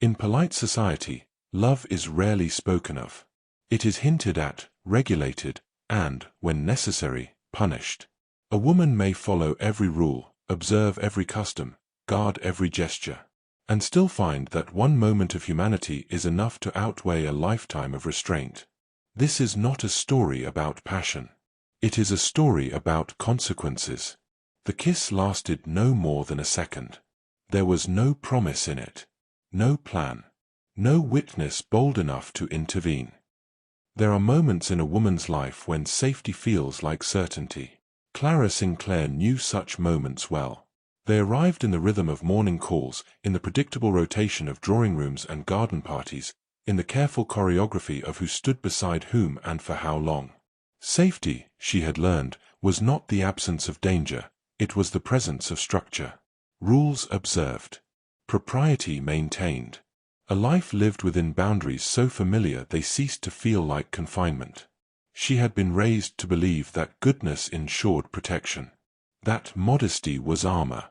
In polite society, love is rarely spoken of. It is hinted at, regulated, and, when necessary, punished. A woman may follow every rule, observe every custom, guard every gesture, and still find that one moment of humanity is enough to outweigh a lifetime of restraint. This is not a story about passion. It is a story about consequences. The kiss lasted no more than a second. There was no promise in it. No plan. No witness bold enough to intervene. There are moments in a woman's life when safety feels like certainty. Clara Sinclair knew such moments well. They arrived in the rhythm of morning calls, in the predictable rotation of drawing rooms and garden parties, in the careful choreography of who stood beside whom and for how long. Safety, she had learned, was not the absence of danger, it was the presence of structure. Rules observed. Propriety maintained. A life lived within boundaries so familiar they ceased to feel like confinement. She had been raised to believe that goodness ensured protection. That modesty was armor.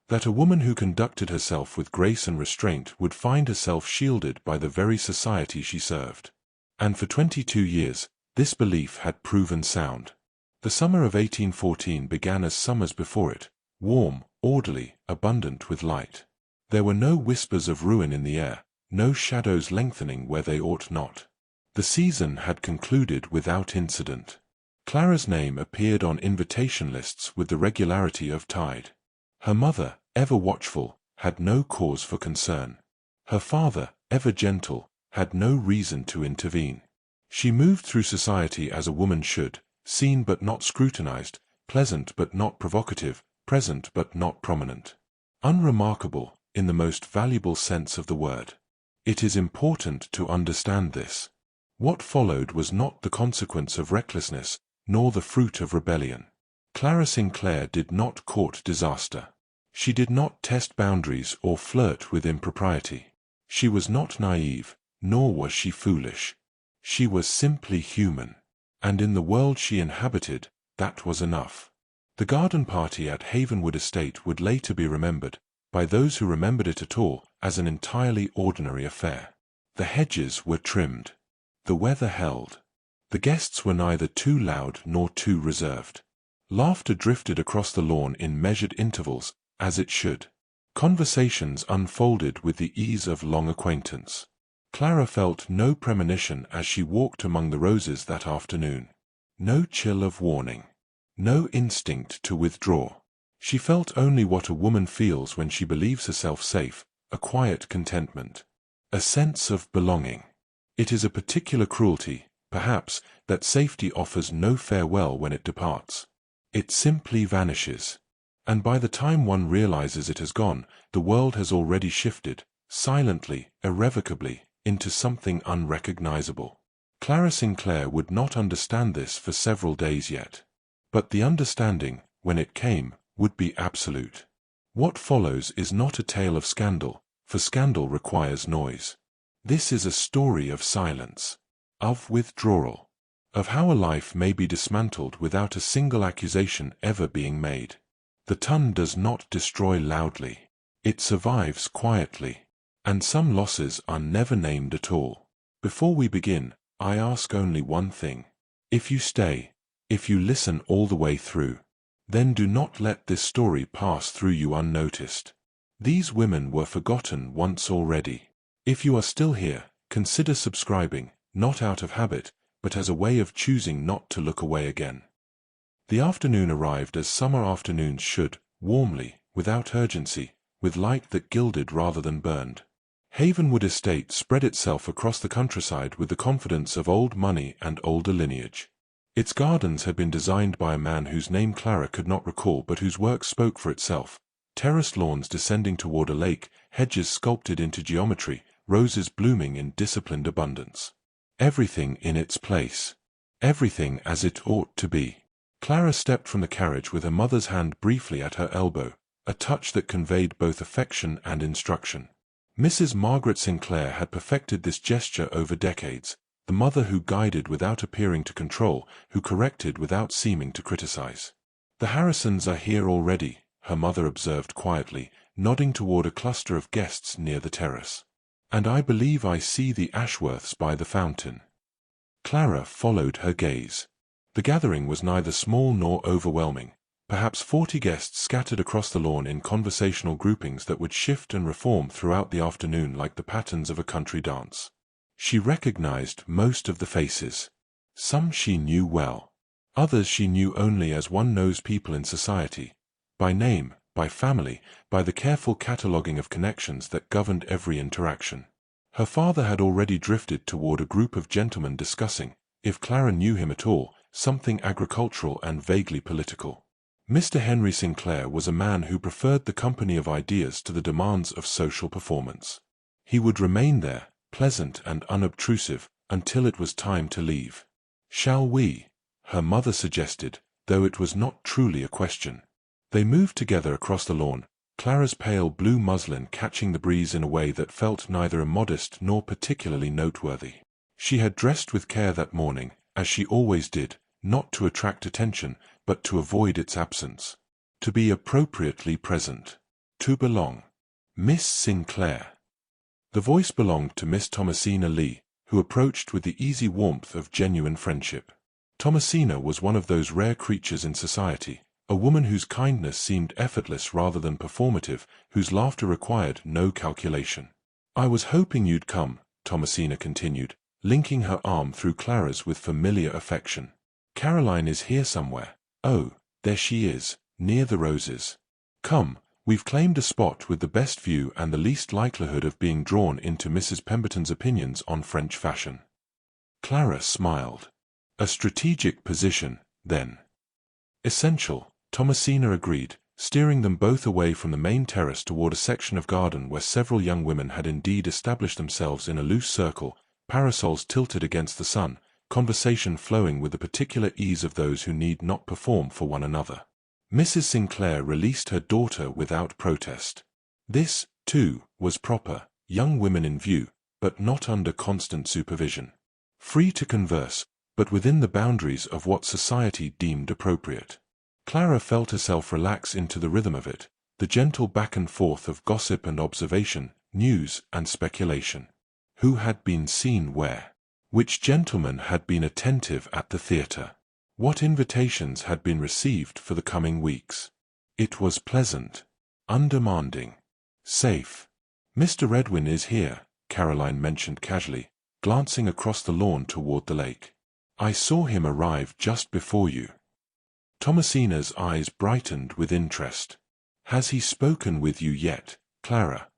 That a woman who conducted herself with grace and restraint would find herself shielded by the very society she served. And for 22 years, this belief had proven sound. The summer of 1814 began as summers before it, warm, orderly, abundant with light. There were no whispers of ruin in the air, no shadows lengthening where they ought not. The season had concluded without incident. Clara's name appeared on invitation lists with the regularity of tide. Her mother, ever watchful, had no cause for concern. Her father, ever gentle, had no reason to intervene. She moved through society as a woman should, seen but not scrutinized, pleasant but not provocative, present but not prominent. Unremarkable, in the most valuable sense of the word. It is important to understand this. What followed was not the consequence of recklessness, nor the fruit of rebellion. Clara Sinclair did not court disaster. She did not test boundaries or flirt with impropriety. She was not naive, nor was she foolish. She was simply human. And in the world she inhabited, that was enough. The garden party at Havenwood Estate would later be remembered, by those who remembered it at all, as an entirely ordinary affair. The hedges were trimmed. The weather held. The guests were neither too loud nor too reserved. Laughter drifted across the lawn in measured intervals, as it should. Conversations unfolded with the ease of long acquaintance. Clara felt no premonition as she walked among the roses that afternoon. No chill of warning. No instinct to withdraw. She felt only what a woman feels when she believes herself safe, a quiet contentment. A sense of belonging. It is a particular cruelty, perhaps, that safety offers no farewell when it departs. It simply vanishes. And by the time one realizes it has gone, the world has already shifted, silently, irrevocably, into something unrecognizable. Clara Sinclair would not understand this for several days yet. But the understanding, when it came, would be absolute. What follows is not a tale of scandal, for scandal requires noise. This is a story of silence, of withdrawal, of how a life may be dismantled without a single accusation ever being made. The tongue does not destroy loudly. It survives quietly. And some losses are never named at all. Before we begin, I ask only one thing. If you stay, if you listen all the way through, then do not let this story pass through you unnoticed. These women were forgotten once already. If you are still here, consider subscribing, not out of habit, but as a way of choosing not to look away again. The afternoon arrived as summer afternoons should, warmly, without urgency, with light that gilded rather than burned. Havenwood Estate spread itself across the countryside with the confidence of old money and older lineage. Its gardens had been designed by a man whose name Clara could not recall but whose work spoke for itself. Terraced lawns descending toward a lake, hedges sculpted into geometry, roses blooming in disciplined abundance. Everything in its place. Everything as it ought to be. Clara stepped from the carriage with her mother's hand briefly at her elbow, a touch that conveyed both affection and instruction. Mrs. Margaret Sinclair had perfected this gesture over decades, the mother who guided without appearing to control, who corrected without seeming to criticize. "The Harrisons are here already," her mother observed quietly, nodding toward a cluster of guests near the terrace. And I believe I see the Ashworths by the fountain. Clara followed her gaze. The gathering was neither small nor overwhelming. Perhaps 40 guests scattered across the lawn in conversational groupings that would shift and reform throughout the afternoon like the patterns of a country dance. She recognized most of the faces. Some she knew well. Others she knew only as one knows people in society. By name, by family, by the careful cataloguing of connections that governed every interaction. Her father had already drifted toward a group of gentlemen discussing, if Clara knew him at all, something agricultural and vaguely political. Mr. Henry Sinclair was a man who preferred the company of ideas to the demands of social performance. He would remain there, pleasant and unobtrusive, until it was time to leave. "Shall we?" her mother suggested, though it was not truly a question. They moved together across the lawn, Clara's pale blue muslin catching the breeze in a way that felt neither immodest nor particularly noteworthy. She had dressed with care that morning, as she always did, not to attract attention, but to avoid its absence. To be appropriately present. To belong. Miss Sinclair. The voice belonged to Miss Thomasina Lee, who approached with the easy warmth of genuine friendship. Thomasina was one of those rare creatures in society, a woman whose kindness seemed effortless rather than performative, whose laughter required no calculation. "I was hoping you'd come," Thomasina continued, linking her arm through Clara's with familiar affection. "Caroline is here somewhere. Oh, there she is, near the roses. Come, we've claimed a spot with the best view and the least likelihood of being drawn into Mrs. Pemberton's opinions on French fashion." Clara smiled. "A strategic position, then." "Essential," Thomasina agreed, steering them both away from the main terrace toward a section of garden where several young women had indeed established themselves in a loose circle, parasols tilted against the sun, conversation flowing with the particular ease of those who need not perform for one another. Mrs. Sinclair released her daughter without protest. This, too, was proper, young women in view, but not under constant supervision. Free to converse, but within the boundaries of what society deemed appropriate. Clara felt herself relax into the rhythm of it, the gentle back and forth of gossip and observation, news and speculation. Who had been seen where? Which gentleman had been attentive at the theatre? What invitations had been received for the coming weeks? It was pleasant, undemanding, safe. "Mr. Redwin is here," Caroline mentioned casually, glancing across the lawn toward the lake. "I saw him arrive just before you." Thomasina's eyes brightened with interest. "Has he spoken with you yet, Clara?"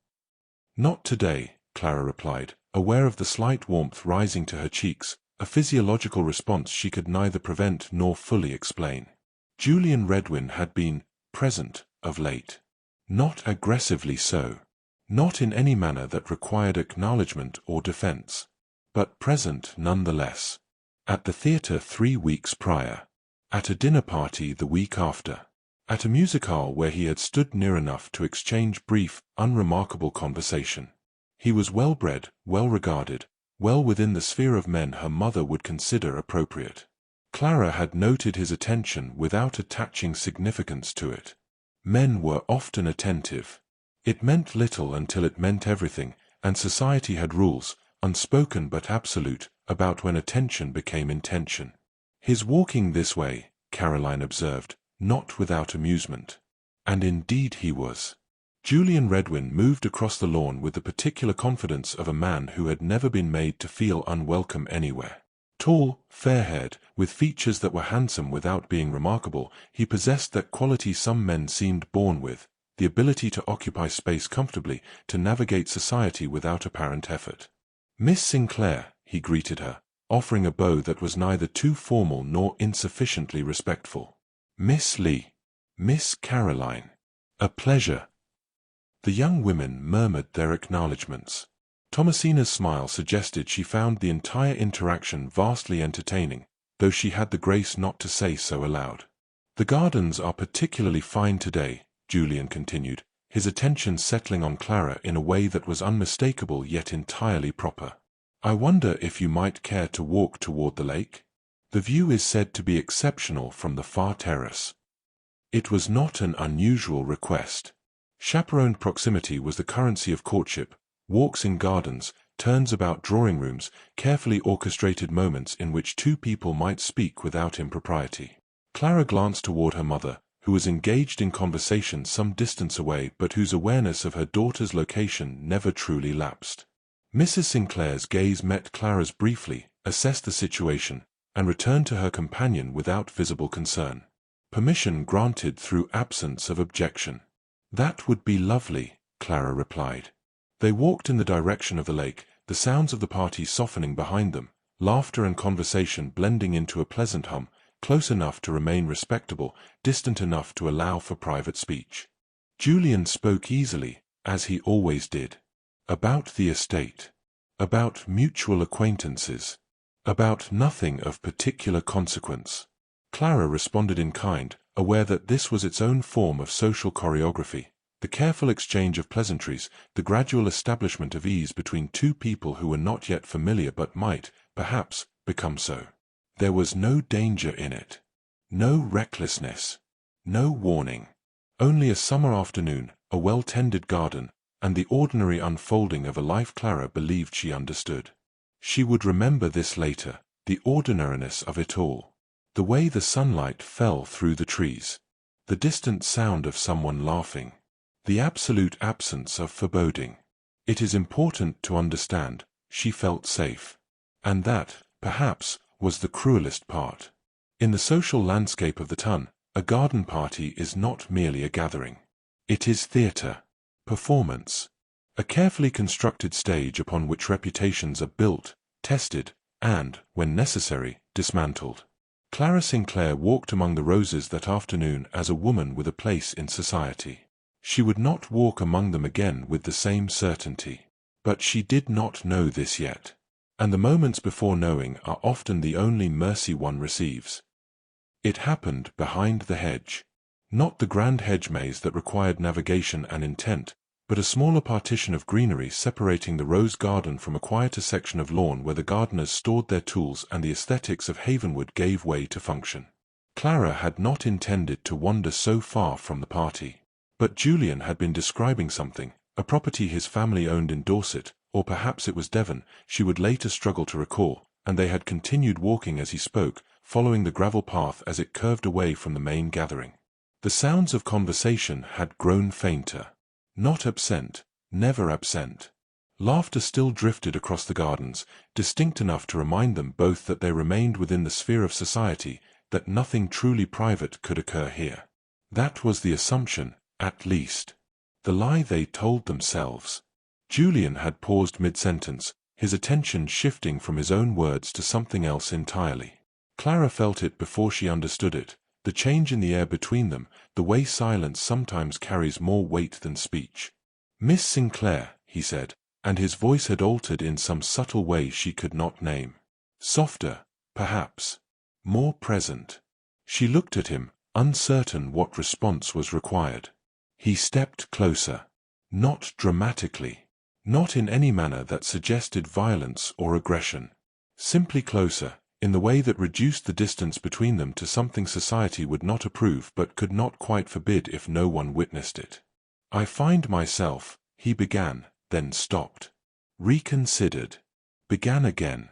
"Not today," Clara replied, aware of the slight warmth rising to her cheeks, a physiological response she could neither prevent nor fully explain. Julian Redwin had been present of late. Not aggressively so. Not in any manner that required acknowledgement or defense. But present nonetheless. At the theatre 3 weeks prior. At a dinner party the week after. At a musicale where he had stood near enough to exchange brief, unremarkable conversation. He was well-bred, well-regarded, well within the sphere of men her mother would consider appropriate. Clara had noted his attention without attaching significance to it. Men were often attentive. It meant little until it meant everything, and society had rules, unspoken but absolute, about when attention became intention. "His walking this way," Caroline observed, not without amusement. And indeed he was. Julian Redwin moved across the lawn with the particular confidence of a man who had never been made to feel unwelcome anywhere. Tall, fair-haired, with features that were handsome without being remarkable, he possessed that quality some men seemed born with, the ability to occupy space comfortably, to navigate society without apparent effort. "Miss Sinclair," he greeted her, offering a bow that was neither too formal nor insufficiently respectful. "Miss Lee. Miss Caroline. A pleasure." The young women murmured their acknowledgments. Thomasina's smile suggested she found the entire interaction vastly entertaining, though she had the grace not to say so aloud. "The gardens are particularly fine today," Julian continued, his attention settling on Clara in a way that was unmistakable yet entirely proper. "I wonder if you might care to walk toward the lake? The view is said to be exceptional from the far terrace." It was not an unusual request. Chaperoned proximity was the currency of courtship, walks in gardens, turns about drawing rooms, carefully orchestrated moments in which two people might speak without impropriety. Clara glanced toward her mother, who was engaged in conversation some distance away but whose awareness of her daughter's location never truly lapsed. Mrs. Sinclair's gaze met Clara's briefly, assessed the situation, and returned to her companion without visible concern. Permission granted through absence of objection. "That would be lovely," Clara replied. They walked in the direction of the lake, the sounds of the party softening behind them, laughter and conversation blending into a pleasant hum, close enough to remain respectable, distant enough to allow for private speech. Julian spoke easily, as he always did. About the estate. About mutual acquaintances. About nothing of particular consequence. Clara responded in kind, aware that this was its own form of social choreography, the careful exchange of pleasantries, the gradual establishment of ease between two people who were not yet familiar but might, perhaps, become so. There was no danger in it. No recklessness. No warning. Only a summer afternoon, a well-tended garden, and the ordinary unfolding of a life Clara believed she understood. She would remember this later, the ordinariness of it all. The way the sunlight fell through the trees. The distant sound of someone laughing. The absolute absence of foreboding. It is important to understand, she felt safe. And that, perhaps, was the cruelest part. In the social landscape of the ton, a garden party is not merely a gathering. It is theatre. Performance. A carefully constructed stage upon which reputations are built, tested, and, when necessary, dismantled. Clara Sinclair walked among the roses that afternoon as a woman with a place in society. She would not walk among them again with the same certainty. But she did not know this yet. And the moments before knowing are often the only mercy one receives. It happened behind the hedge. Not the grand hedge maze that required navigation and intent, but a smaller partition of greenery separating the rose garden from a quieter section of lawn where the gardeners stored their tools and the aesthetics of Havenwood gave way to function. Clara had not intended to wander so far from the party. But Julian had been describing something, a property his family owned in Dorset, or perhaps it was Devon, she would later struggle to recall, and they had continued walking as he spoke, following the gravel path as it curved away from the main gathering. The sounds of conversation had grown fainter. Not absent, never absent. Laughter still drifted across the gardens, distinct enough to remind them both that they remained within the sphere of society, that nothing truly private could occur here. That was the assumption, at least. The lie they told themselves. Julian had paused mid-sentence, his attention shifting from his own words to something else entirely. Clara felt it before she understood it, the change in the air between them, the way silence sometimes carries more weight than speech. "Miss Sinclair," he said, and his voice had altered in some subtle way she could not name. Softer, perhaps. More present. She looked at him, uncertain what response was required. He stepped closer. Not dramatically. Not in any manner that suggested violence or aggression. Simply closer, in the way that reduced the distance between them to something society would not approve but could not quite forbid if no one witnessed it. "I find myself," he began, then stopped. Reconsidered. Began again.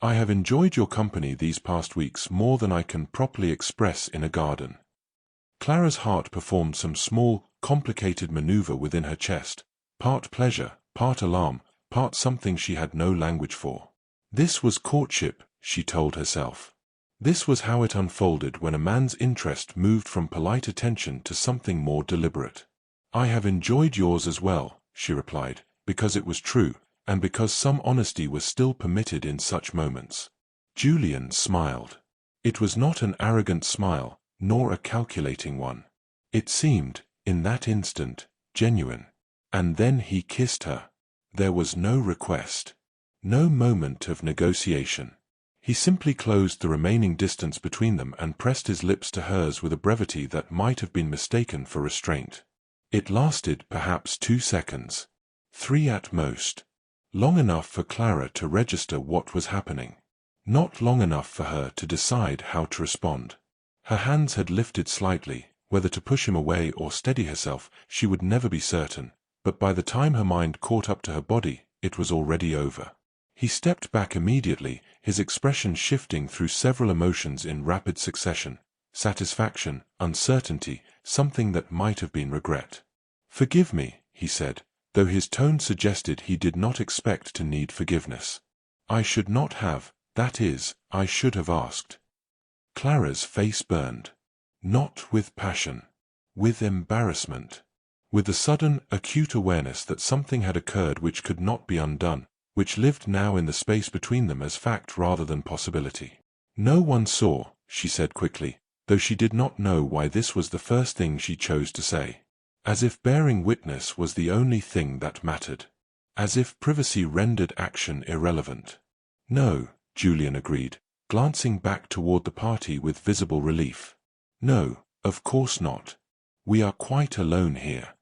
"I have enjoyed your company these past weeks more than I can properly express in a garden." Clara's heart performed some small, complicated maneuver within her chest, part pleasure, part alarm, part something she had no language for. This was courtship, she told herself. This was how it unfolded when a man's interest moved from polite attention to something more deliberate. "I have enjoyed yours as well," she replied, because it was true, and because some honesty was still permitted in such moments. Julian smiled. It was not an arrogant smile, nor a calculating one. It seemed, in that instant, genuine. And then he kissed her. There was no request. No moment of negotiation. He simply closed the remaining distance between them and pressed his lips to hers with a brevity that might have been mistaken for restraint. It lasted perhaps 2 seconds. 3 at most. Long enough for Clara to register what was happening. Not long enough for her to decide how to respond. Her hands had lifted slightly, whether to push him away or steady herself, she would never be certain, but by the time her mind caught up to her body, it was already over. He stepped back immediately, his expression shifting through several emotions in rapid succession: satisfaction, uncertainty, something that might have been regret. "Forgive me," he said, though his tone suggested he did not expect to need forgiveness. "I should not have, that is, I should have asked." Clara's face burned. Not with passion. With embarrassment. With a sudden, acute awareness that something had occurred which could not be undone, which lived now in the space between them as fact rather than possibility. "No one saw," she said quickly, though she did not know why this was the first thing she chose to say. As if bearing witness was the only thing that mattered. As if privacy rendered action irrelevant. "No," Julian agreed, glancing back toward the party with visible relief. "No, of course not. We are quite alone here."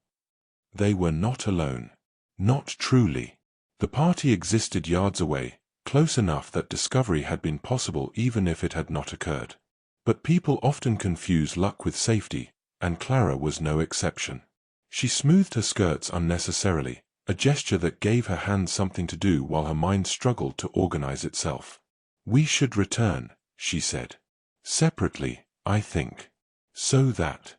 They were not alone. Not truly. The party existed yards away, close enough that discovery had been possible even if it had not occurred. But people often confuse luck with safety, and Clara was no exception. She smoothed her skirts unnecessarily, a gesture that gave her hands something to do while her mind struggled to organize itself. "We should return," she said. "Separately, I think. So that—"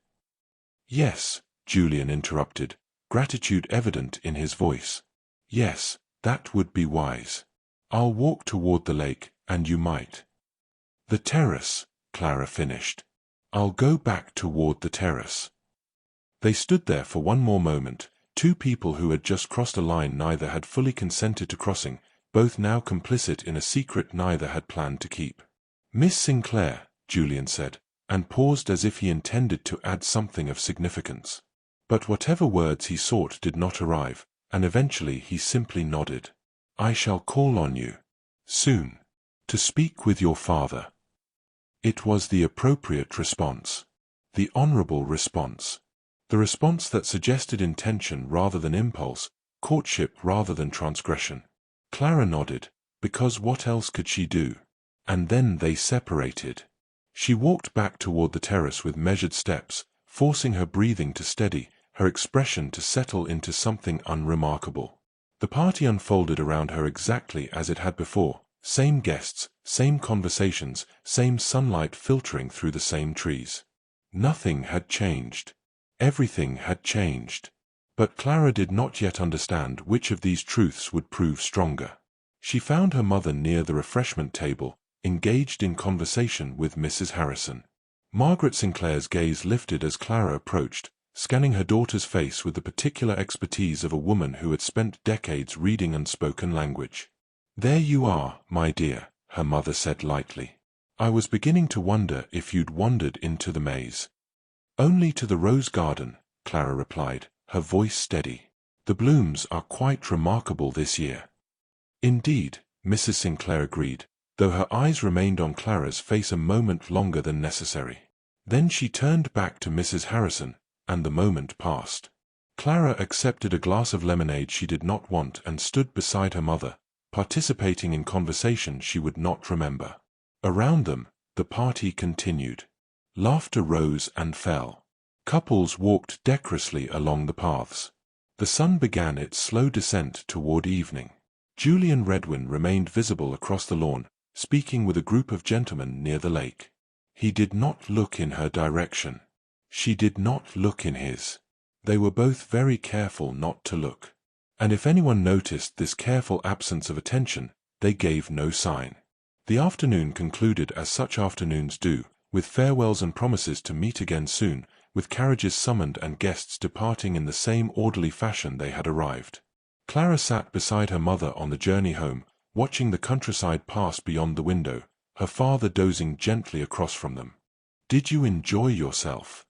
"Yes," Julian interrupted, gratitude evident in his voice. "Yes, that would be wise. I'll walk toward the lake, and you might—" "The terrace," Clara finished. "I'll go back toward the terrace." They stood there for one more moment, two people who had just crossed a line neither had fully consented to crossing, both now complicit in a secret neither had planned to keep. "Miss Sinclair," Julian said, and paused as if he intended to add something of significance. But whatever words he sought did not arrive, and eventually he simply nodded. "I shall call on you. Soon. To speak with your father." It was the appropriate response. The honorable response. The response that suggested intention rather than impulse, courtship rather than transgression. Clara nodded, because what else could she do? And then they separated. She walked back toward the terrace with measured steps, forcing her breathing to steady, her expression to settle into something unremarkable. The party unfolded around her exactly as it had before, same guests, same conversations, same sunlight filtering through the same trees. Nothing had changed. Everything had changed. But Clara did not yet understand which of these truths would prove stronger. She found her mother near the refreshment table, engaged in conversation with Mrs. Harrison. Margaret Sinclair's gaze lifted as Clara approached, scanning her daughter's face with the particular expertise of a woman who had spent decades reading unspoken language. "There you are, my dear," her mother said lightly. "I was beginning to wonder if you'd wandered into the maze." "Only to the rose garden," Clara replied, her voice steady. "The blooms are quite remarkable this year." "Indeed," Mrs. Sinclair agreed, though her eyes remained on Clara's face a moment longer than necessary. Then she turned back to Mrs. Harrison, and the moment passed. Clara accepted a glass of lemonade she did not want and stood beside her mother, participating in conversation she would not remember. Around them, the party continued. Laughter rose and fell. Couples walked decorously along the paths. The sun began its slow descent toward evening. Julian Redwin remained visible across the lawn, speaking with a group of gentlemen near the lake. He did not look in her direction. She did not look in his. They were both very careful not to look. And if anyone noticed this careful absence of attention, they gave no sign. The afternoon concluded as such afternoons do, with farewells and promises to meet again soon, with carriages summoned and guests departing in the same orderly fashion they had arrived. Clara sat beside her mother on the journey home, watching the countryside pass beyond the window, her father dozing gently across from them. "Did you enjoy yourself?"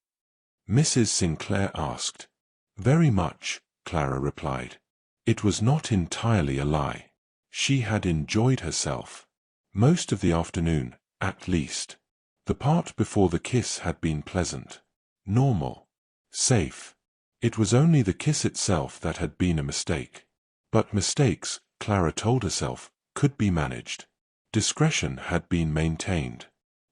Mrs. Sinclair asked. "Very much," Clara replied. It was not entirely a lie. She had enjoyed herself. Most of the afternoon, at least. The part before the kiss had been pleasant. Normal. Safe. It was only the kiss itself that had been a mistake. But mistakes, Clara told herself, could be managed. Discretion had been maintained.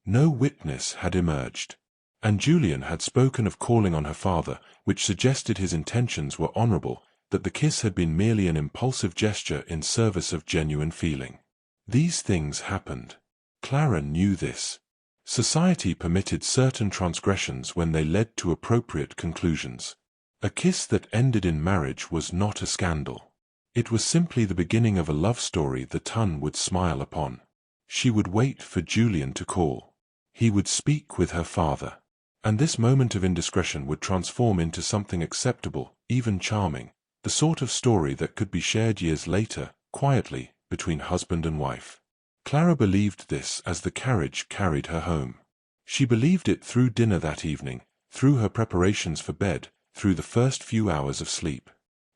No witness had emerged. And Julian had spoken of calling on her father, which suggested his intentions were honorable, that the kiss had been merely an impulsive gesture in service of genuine feeling. These things happened. Clara knew this. Society permitted certain transgressions when they led to appropriate conclusions. A kiss that ended in marriage was not a scandal. It was simply the beginning of a love story the ton would smile upon. She would wait for Julian to call. He would speak with her father. And this moment of indiscretion would transform into something acceptable, even charming, the sort of story that could be shared years later, quietly, between husband and wife. Clara believed this as the carriage carried her home. She believed it through dinner that evening, through her preparations for bed, through the first few hours of sleep.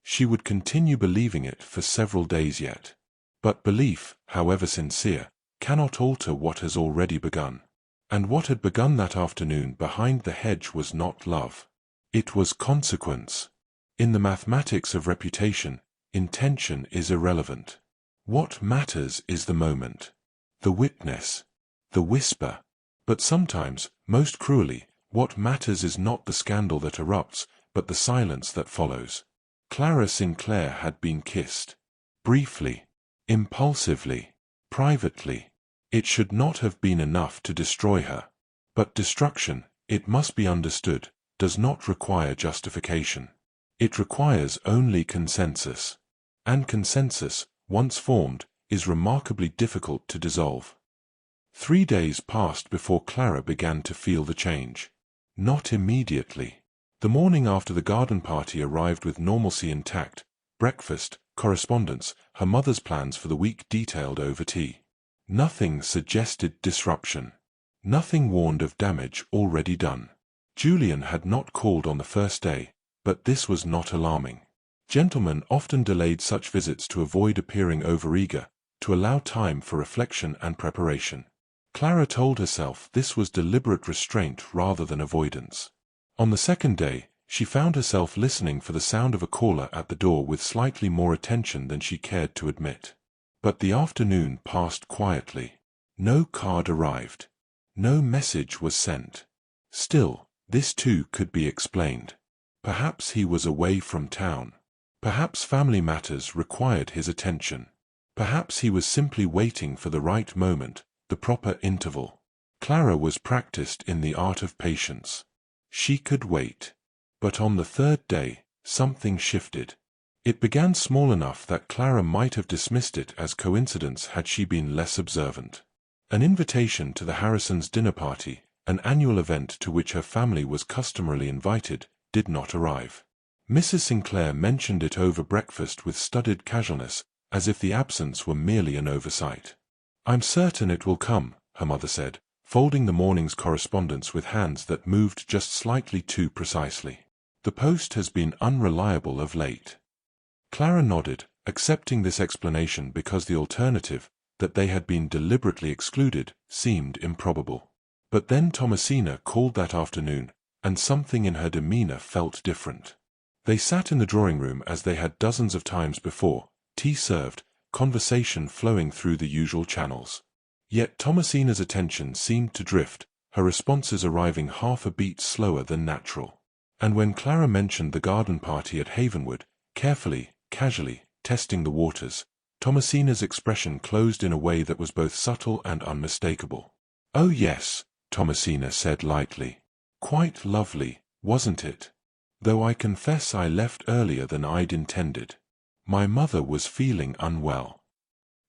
She would continue believing it for several days yet. But belief, however sincere, cannot alter what has already begun. And what had begun that afternoon behind the hedge was not love. It was consequence. In the mathematics of reputation, intention is irrelevant. What matters is the moment, the witness, the whisper. But sometimes, most cruelly, what matters is not the scandal that erupts, but the silence that follows. Clara Sinclair had been kissed. Briefly, impulsively, privately. It should not have been enough to destroy her. But destruction, it must be understood, does not require justification. It requires only consensus. And consensus, once formed, is remarkably difficult to dissolve. 3 days passed before Clara began to feel the change. Not immediately. The morning after the garden party arrived with normalcy intact, breakfast, correspondence, her mother's plans for the week detailed over tea. Nothing suggested disruption. Nothing warned of damage already done. Julian had not called on the first day, but this was not alarming. Gentlemen often delayed such visits to avoid appearing overeager, to allow time for reflection and preparation. Clara told herself this was deliberate restraint rather than avoidance. On the second day, she found herself listening for the sound of a caller at the door with slightly more attention than she cared to admit. But the afternoon passed quietly. No card arrived. No message was sent. Still, this too could be explained. Perhaps he was away from town. Perhaps family matters required his attention. Perhaps he was simply waiting for the right moment, the proper interval. Clara was practiced in the art of patience. She could wait. But on the third day, something shifted. It began small enough that Clara might have dismissed it as coincidence had she been less observant. An invitation to the Harrisons' dinner party, an annual event to which her family was customarily invited, did not arrive. Mrs. Sinclair mentioned it over breakfast with studied casualness, as if the absence were merely an oversight. "I'm certain it will come," her mother said, folding the morning's correspondence with hands that moved just slightly too precisely. "The post has been unreliable of late." Clara nodded, accepting this explanation because the alternative, that they had been deliberately excluded, seemed improbable. But then Thomasina called that afternoon, and something in her demeanor felt different. They sat in the drawing-room as they had dozens of times before, tea served, conversation flowing through the usual channels. Yet Thomasina's attention seemed to drift, her responses arriving half a beat slower than natural. And when Clara mentioned the garden party at Havenwood, carefully, casually, testing the waters, Thomasina's expression closed in a way that was both subtle and unmistakable. "Oh yes," Thomasina said lightly. "Quite lovely, wasn't it? Though I confess I left earlier than I'd intended. My mother was feeling unwell."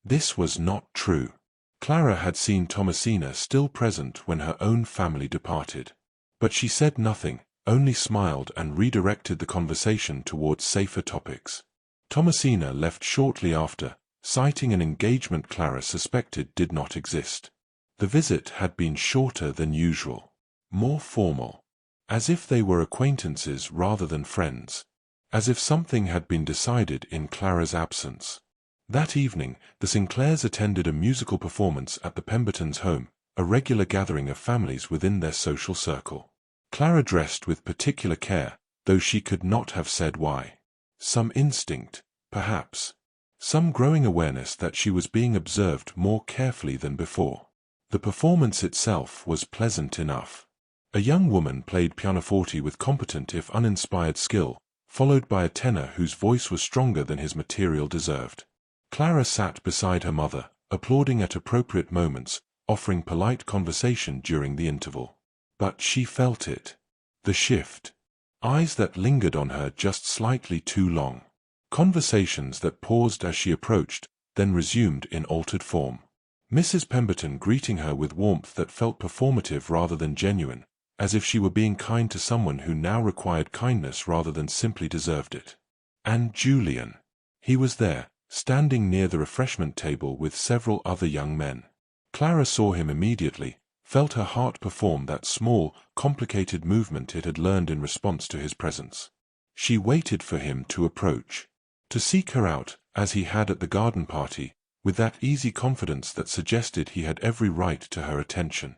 This was not true. Clara had seen Thomasina still present when her own family departed. But she said nothing, only smiled and redirected the conversation towards safer topics. Thomasina left shortly after, citing an engagement Clara suspected did not exist. The visit had been shorter than usual, more formal, as if they were acquaintances rather than friends, as if something had been decided in Clara's absence. That evening, the Sinclairs attended a musical performance at the Pembertons' home, a regular gathering of families within their social circle. Clara dressed with particular care, though she could not have said why. Some instinct, perhaps. Some growing awareness that she was being observed more carefully than before. The performance itself was pleasant enough. A young woman played pianoforte with competent if uninspired skill, followed by a tenor whose voice was stronger than his material deserved. Clara sat beside her mother, applauding at appropriate moments, offering polite conversation during the interval. But she felt it. The shift. Eyes that lingered on her just slightly too long. Conversations that paused as she approached, then resumed in altered form. Mrs. Pemberton greeting her with warmth that felt performative rather than genuine, as if she were being kind to someone who now required kindness rather than simply deserved it. And Julian. He was there, standing near the refreshment table with several other young men. Clara saw him immediately, felt her heart perform that small, complicated movement it had learned in response to his presence. She waited for him to approach, to seek her out, as he had at the garden party, with that easy confidence that suggested he had every right to her attention.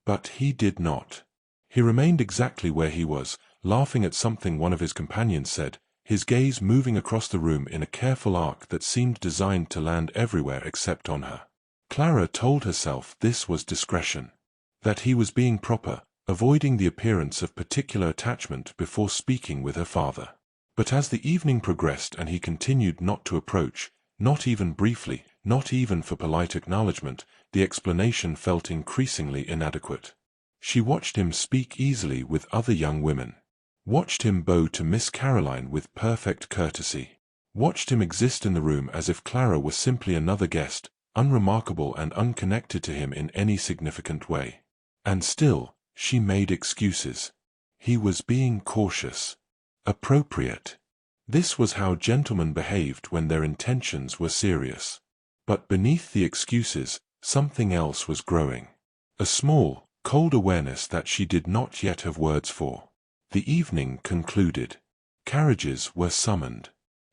But he did not. He remained exactly where he was, laughing at something one of his companions said, his gaze moving across the room in a careful arc that seemed designed to land everywhere except on her. Clara told herself this was discretion, that he was being proper, avoiding the appearance of particular attachment before speaking with her father. But as the evening progressed and he continued not to approach, not even briefly, not even for polite acknowledgement, the explanation felt increasingly inadequate. She watched him speak easily with other young women. Watched him bow to Miss Caroline with perfect courtesy. Watched him exist in the room as if Clara were simply another guest, unremarkable and unconnected to him in any significant way. And still, she made excuses. He was being cautious. Appropriate. This was how gentlemen behaved when their intentions were serious. But beneath the excuses, something else was growing. A small, cold awareness that she did not yet have words for. The evening concluded. Carriages were summoned.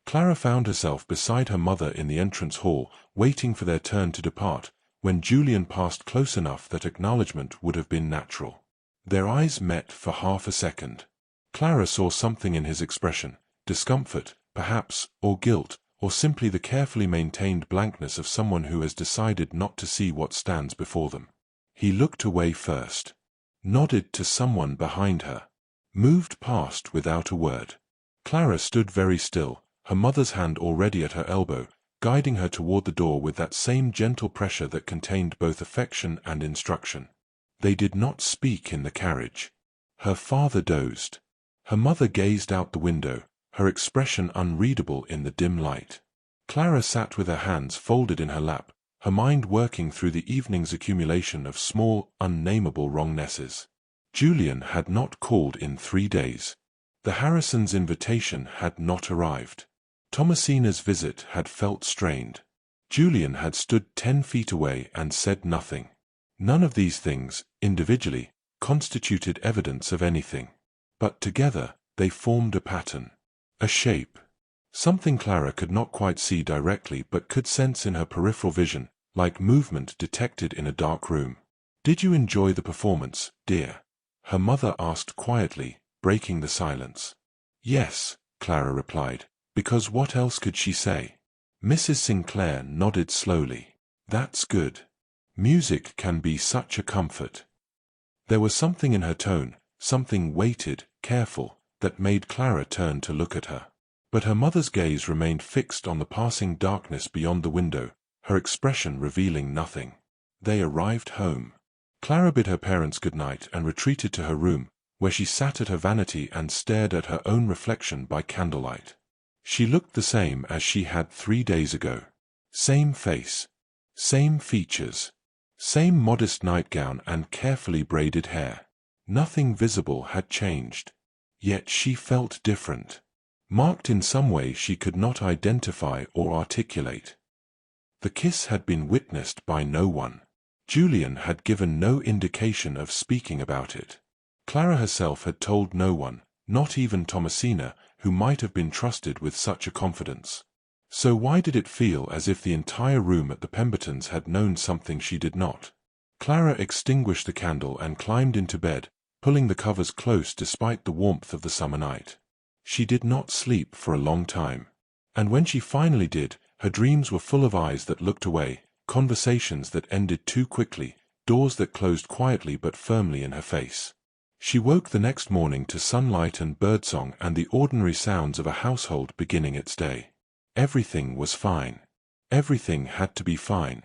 Clara found herself beside her mother in the entrance hall, waiting for their turn to depart, when Julian passed close enough that acknowledgement would have been natural. Their eyes met for half a second. Clara saw something in his expression, discomfort, perhaps, or guilt, or simply the carefully maintained blankness of someone who has decided not to see what stands before them. He looked away first, nodded to someone behind her, moved past without a word. Clara stood very still, her mother's hand already at her elbow, guiding her toward the door with that same gentle pressure that contained both affection and instruction. They did not speak in the carriage. Her father dozed. Her mother gazed out the window, her expression unreadable in the dim light. Clara sat with her hands folded in her lap, her mind working through the evening's accumulation of small, unnameable wrongnesses. Julian had not called in 3 days. The Harrisons' invitation had not arrived. Thomasina's visit had felt strained. Julian had stood 10 feet away and said nothing. None of these things, individually, constituted evidence of anything. But together, they formed a pattern. A shape. Something Clara could not quite see directly but could sense in her peripheral vision, like movement detected in a dark room. "Did you enjoy the performance, dear?" her mother asked quietly, breaking the silence. "Yes," Clara replied, because what else could she say? Mrs. Sinclair nodded slowly. "That's good. Music can be such a comfort." There was something in her tone, something weighted, careful, that made Clara turn to look at her. But her mother's gaze remained fixed on the passing darkness beyond the window, her expression revealing nothing. They arrived home. Clara bid her parents good night and retreated to her room, where she sat at her vanity and stared at her own reflection by candlelight. She looked the same as she had 3 days ago. Same face. Same features. Same modest nightgown and carefully braided hair. Nothing visible had changed. Yet she felt different. Marked in some way she could not identify or articulate. The kiss had been witnessed by no one. Julian had given no indication of speaking about it. Clara herself had told no one, not even Thomasina, who might have been trusted with such a confidence. So why did it feel as if the entire room at the Pembertons had known something she did not? Clara extinguished the candle and climbed into bed, pulling the covers close despite the warmth of the summer night. She did not sleep for a long time. And when she finally did, her dreams were full of eyes that looked away, conversations that ended too quickly, doors that closed quietly but firmly in her face. She woke the next morning to sunlight and birdsong and the ordinary sounds of a household beginning its day. Everything was fine. Everything had to be fine.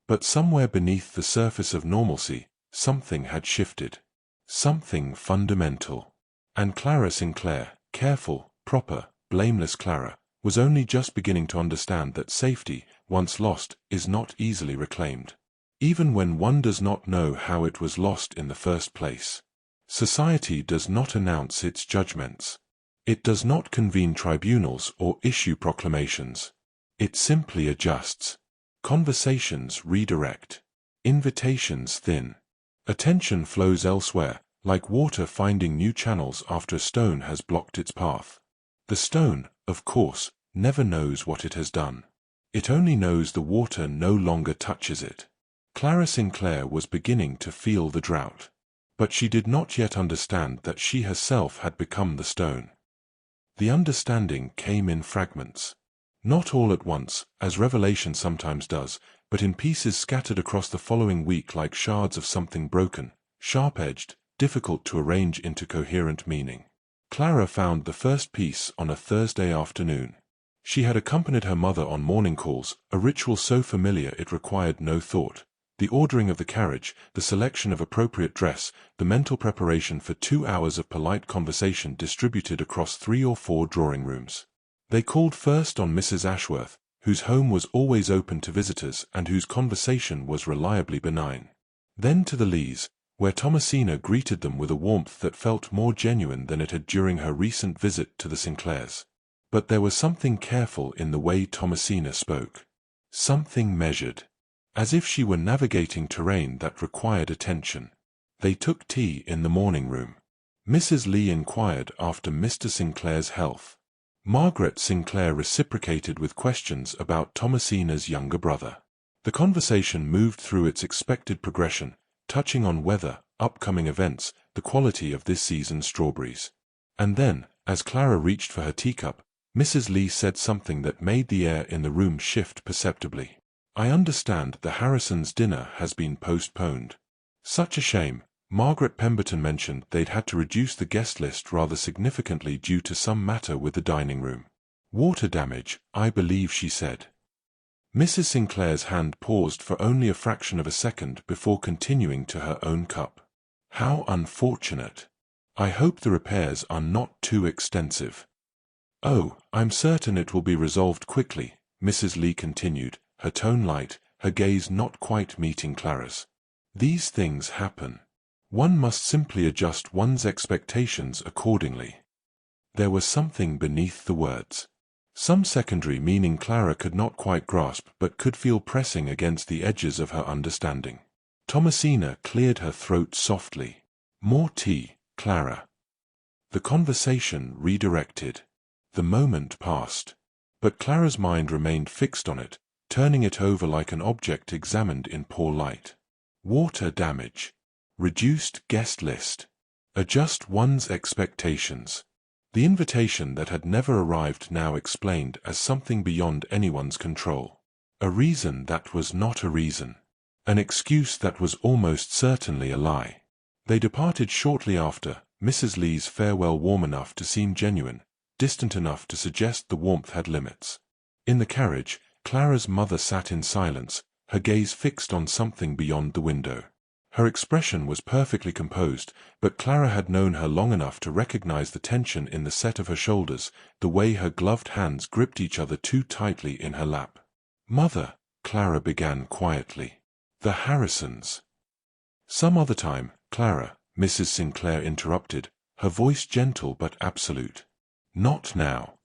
But somewhere beneath the surface of normalcy, something had shifted. Something fundamental. And Clara Sinclair, careful, proper, blameless Clara, was only just beginning to understand that safety, once lost, is not easily reclaimed. Even when one does not know how it was lost in the first place. Society does not announce its judgments. It does not convene tribunals or issue proclamations. It simply adjusts. Conversations redirect. Invitations thin. Attention flows elsewhere, like water finding new channels after a stone has blocked its path. The stone, of course, never knows what it has done. It only knows the water no longer touches it. Clara Sinclair was beginning to feel the drought. But she did not yet understand that she herself had become the stone. The understanding came in fragments. Not all at once, as revelation sometimes does, but in pieces scattered across the following week like shards of something broken, sharp-edged, difficult to arrange into coherent meaning. Clara found the first piece on a Thursday afternoon. She had accompanied her mother on morning calls, a ritual so familiar it required no thought. The ordering of the carriage, the selection of appropriate dress, the mental preparation for 2 hours of polite conversation distributed across 3 or 4 drawing rooms. They called first on Mrs. Ashworth, whose home was always open to visitors and whose conversation was reliably benign. Then to the Lees, where Thomasina greeted them with a warmth that felt more genuine than it had during her recent visit to the Sinclairs. But there was something careful in the way Thomasina spoke. Something measured. As if she were navigating terrain that required attention. They took tea in the morning room. Mrs. Lee inquired after Mr. Sinclair's health. Margaret Sinclair reciprocated with questions about Thomasina's younger brother. The conversation moved through its expected progression, touching on weather, upcoming events, the quality of this season's strawberries. And then, as Clara reached for her teacup, Mrs. Lee said something that made the air in the room shift perceptibly. "I understand the Harrisons' dinner has been postponed." Such a shame. Margaret Pemberton mentioned they'd had to reduce the guest list rather significantly due to some matter with the dining room. "Water damage, I believe," she said. Mrs. Sinclair's hand paused for only a fraction of a second before continuing to her own cup. "How unfortunate. I hope the repairs are not too extensive." "Oh, I'm certain it will be resolved quickly," Mrs. Lee continued, her tone light, her gaze not quite meeting Clara's. "These things happen. One must simply adjust one's expectations accordingly." There was something beneath the words. Some secondary meaning Clara could not quite grasp but could feel pressing against the edges of her understanding. Thomasina cleared her throat softly. "More tea, Clara." The conversation redirected. The moment passed. But Clara's mind remained fixed on it, turning it over like an object examined in poor light. Water damage. Reduced guest list. Adjust one's expectations. The invitation that had never arrived now explained as something beyond anyone's control. A reason that was not a reason. An excuse that was almost certainly a lie. They departed shortly after, Mrs. Lee's farewell warm enough to seem genuine, distant enough to suggest the warmth had limits. In the carriage, Clara's mother sat in silence, her gaze fixed on something beyond the window. Her expression was perfectly composed, but Clara had known her long enough to recognize the tension in the set of her shoulders, the way her gloved hands gripped each other too tightly in her lap. "Mother," Clara began quietly. "The Harrisons." "Some other time, Clara," Mrs. Sinclair interrupted, her voice gentle but absolute. "Not now."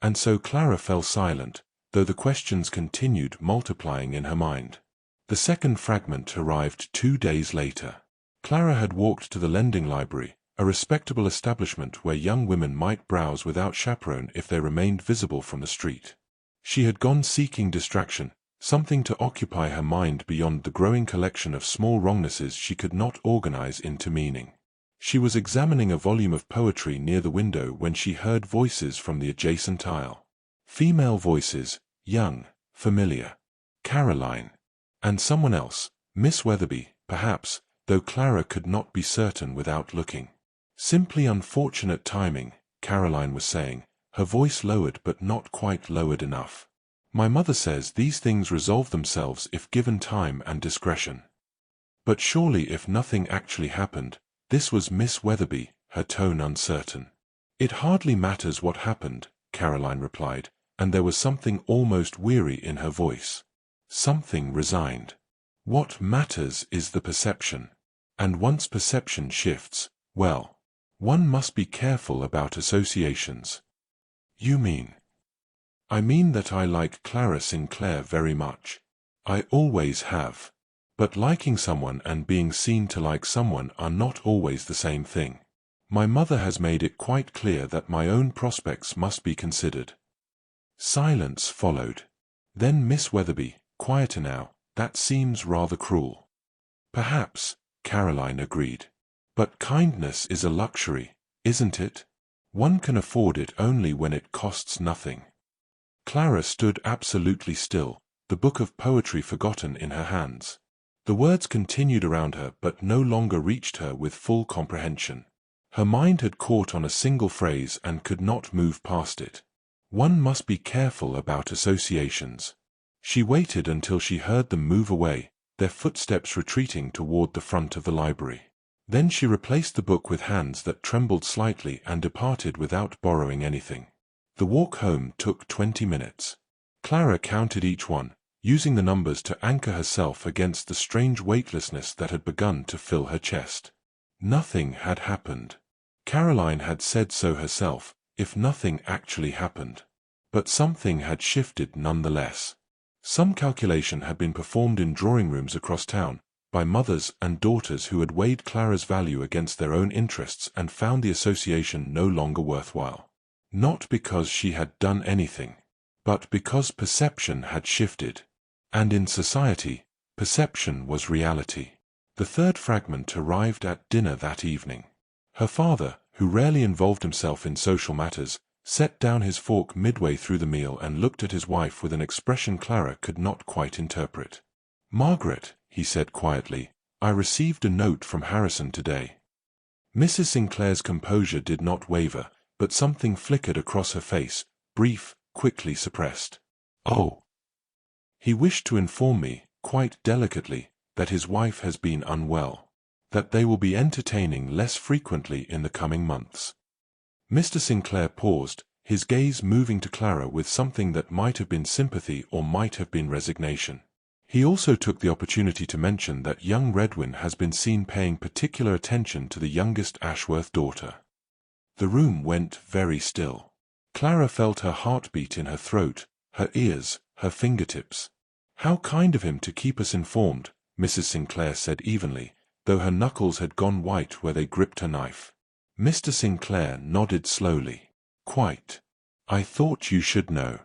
And so Clara fell silent, though the questions continued multiplying in her mind. The second fragment arrived 2 days later. Clara had walked to the lending library, a respectable establishment where young women might browse without chaperone if they remained visible from the street. She had gone seeking distraction, something to occupy her mind beyond the growing collection of small wrongnesses she could not organize into meaning. She was examining a volume of poetry near the window when she heard voices from the adjacent aisle. Female voices, young, familiar. Caroline. And someone else, Miss Weatherby, perhaps, though Clara could not be certain without looking. Simply unfortunate timing, Caroline was saying, her voice lowered but not quite lowered enough. My mother says these things resolve themselves if given time and discretion. But surely if nothing actually happened, this was Miss Weatherby, her tone uncertain. It hardly matters what happened, Caroline replied, and there was something almost weary in her voice. Something resigned. What matters is the perception. And once perception shifts, well, one must be careful about associations. You mean? I mean that I like Clara Sinclair very much. I always have. But liking someone and being seen to like someone are not always the same thing. My mother has made it quite clear that my own prospects must be considered. Silence followed. Then Miss Weatherby, quieter now, that seems rather cruel. Perhaps, Caroline agreed. But kindness is a luxury, isn't it? One can afford it only when it costs nothing. Clara stood absolutely still, the book of poetry forgotten in her hands. The words continued around her but no longer reached her with full comprehension. Her mind had caught on a single phrase and could not move past it. One must be careful about associations. She waited until she heard them move away, their footsteps retreating toward the front of the library. Then she replaced the book with hands that trembled slightly and departed without borrowing anything. The walk home took 20 minutes. Clara counted each one, using the numbers to anchor herself against the strange weightlessness that had begun to fill her chest. Nothing had happened. Caroline had said so herself, if nothing actually happened. But something had shifted nonetheless. Some calculation had been performed in drawing rooms across town, by mothers and daughters who had weighed Clara's value against their own interests and found the association no longer worthwhile. Not because she had done anything, but because perception had shifted. And in society, perception was reality. The third fragment arrived at dinner that evening. Her father, who rarely involved himself in social matters, set down his fork midway through the meal and looked at his wife with an expression Clara could not quite interpret. "Margaret," he said quietly, "I received a note from Harrison today." Mrs. Sinclair's composure did not waver, but something flickered across her face, brief, quickly suppressed. "Oh." "He wished to inform me, quite delicately, that his wife has been unwell. That they will be entertaining less frequently in the coming months." Mr. Sinclair paused, his gaze moving to Clara with something that might have been sympathy or might have been resignation. He also took the opportunity to mention that young Redwin has been seen paying particular attention to the youngest Ashworth daughter. The room went very still. Clara felt her heartbeat in her throat, her ears, her fingertips. "How kind of him to keep us informed," Mrs. Sinclair said evenly, though her knuckles had gone white where they gripped her knife. Mr. Sinclair nodded slowly. "Quite. I thought you should know."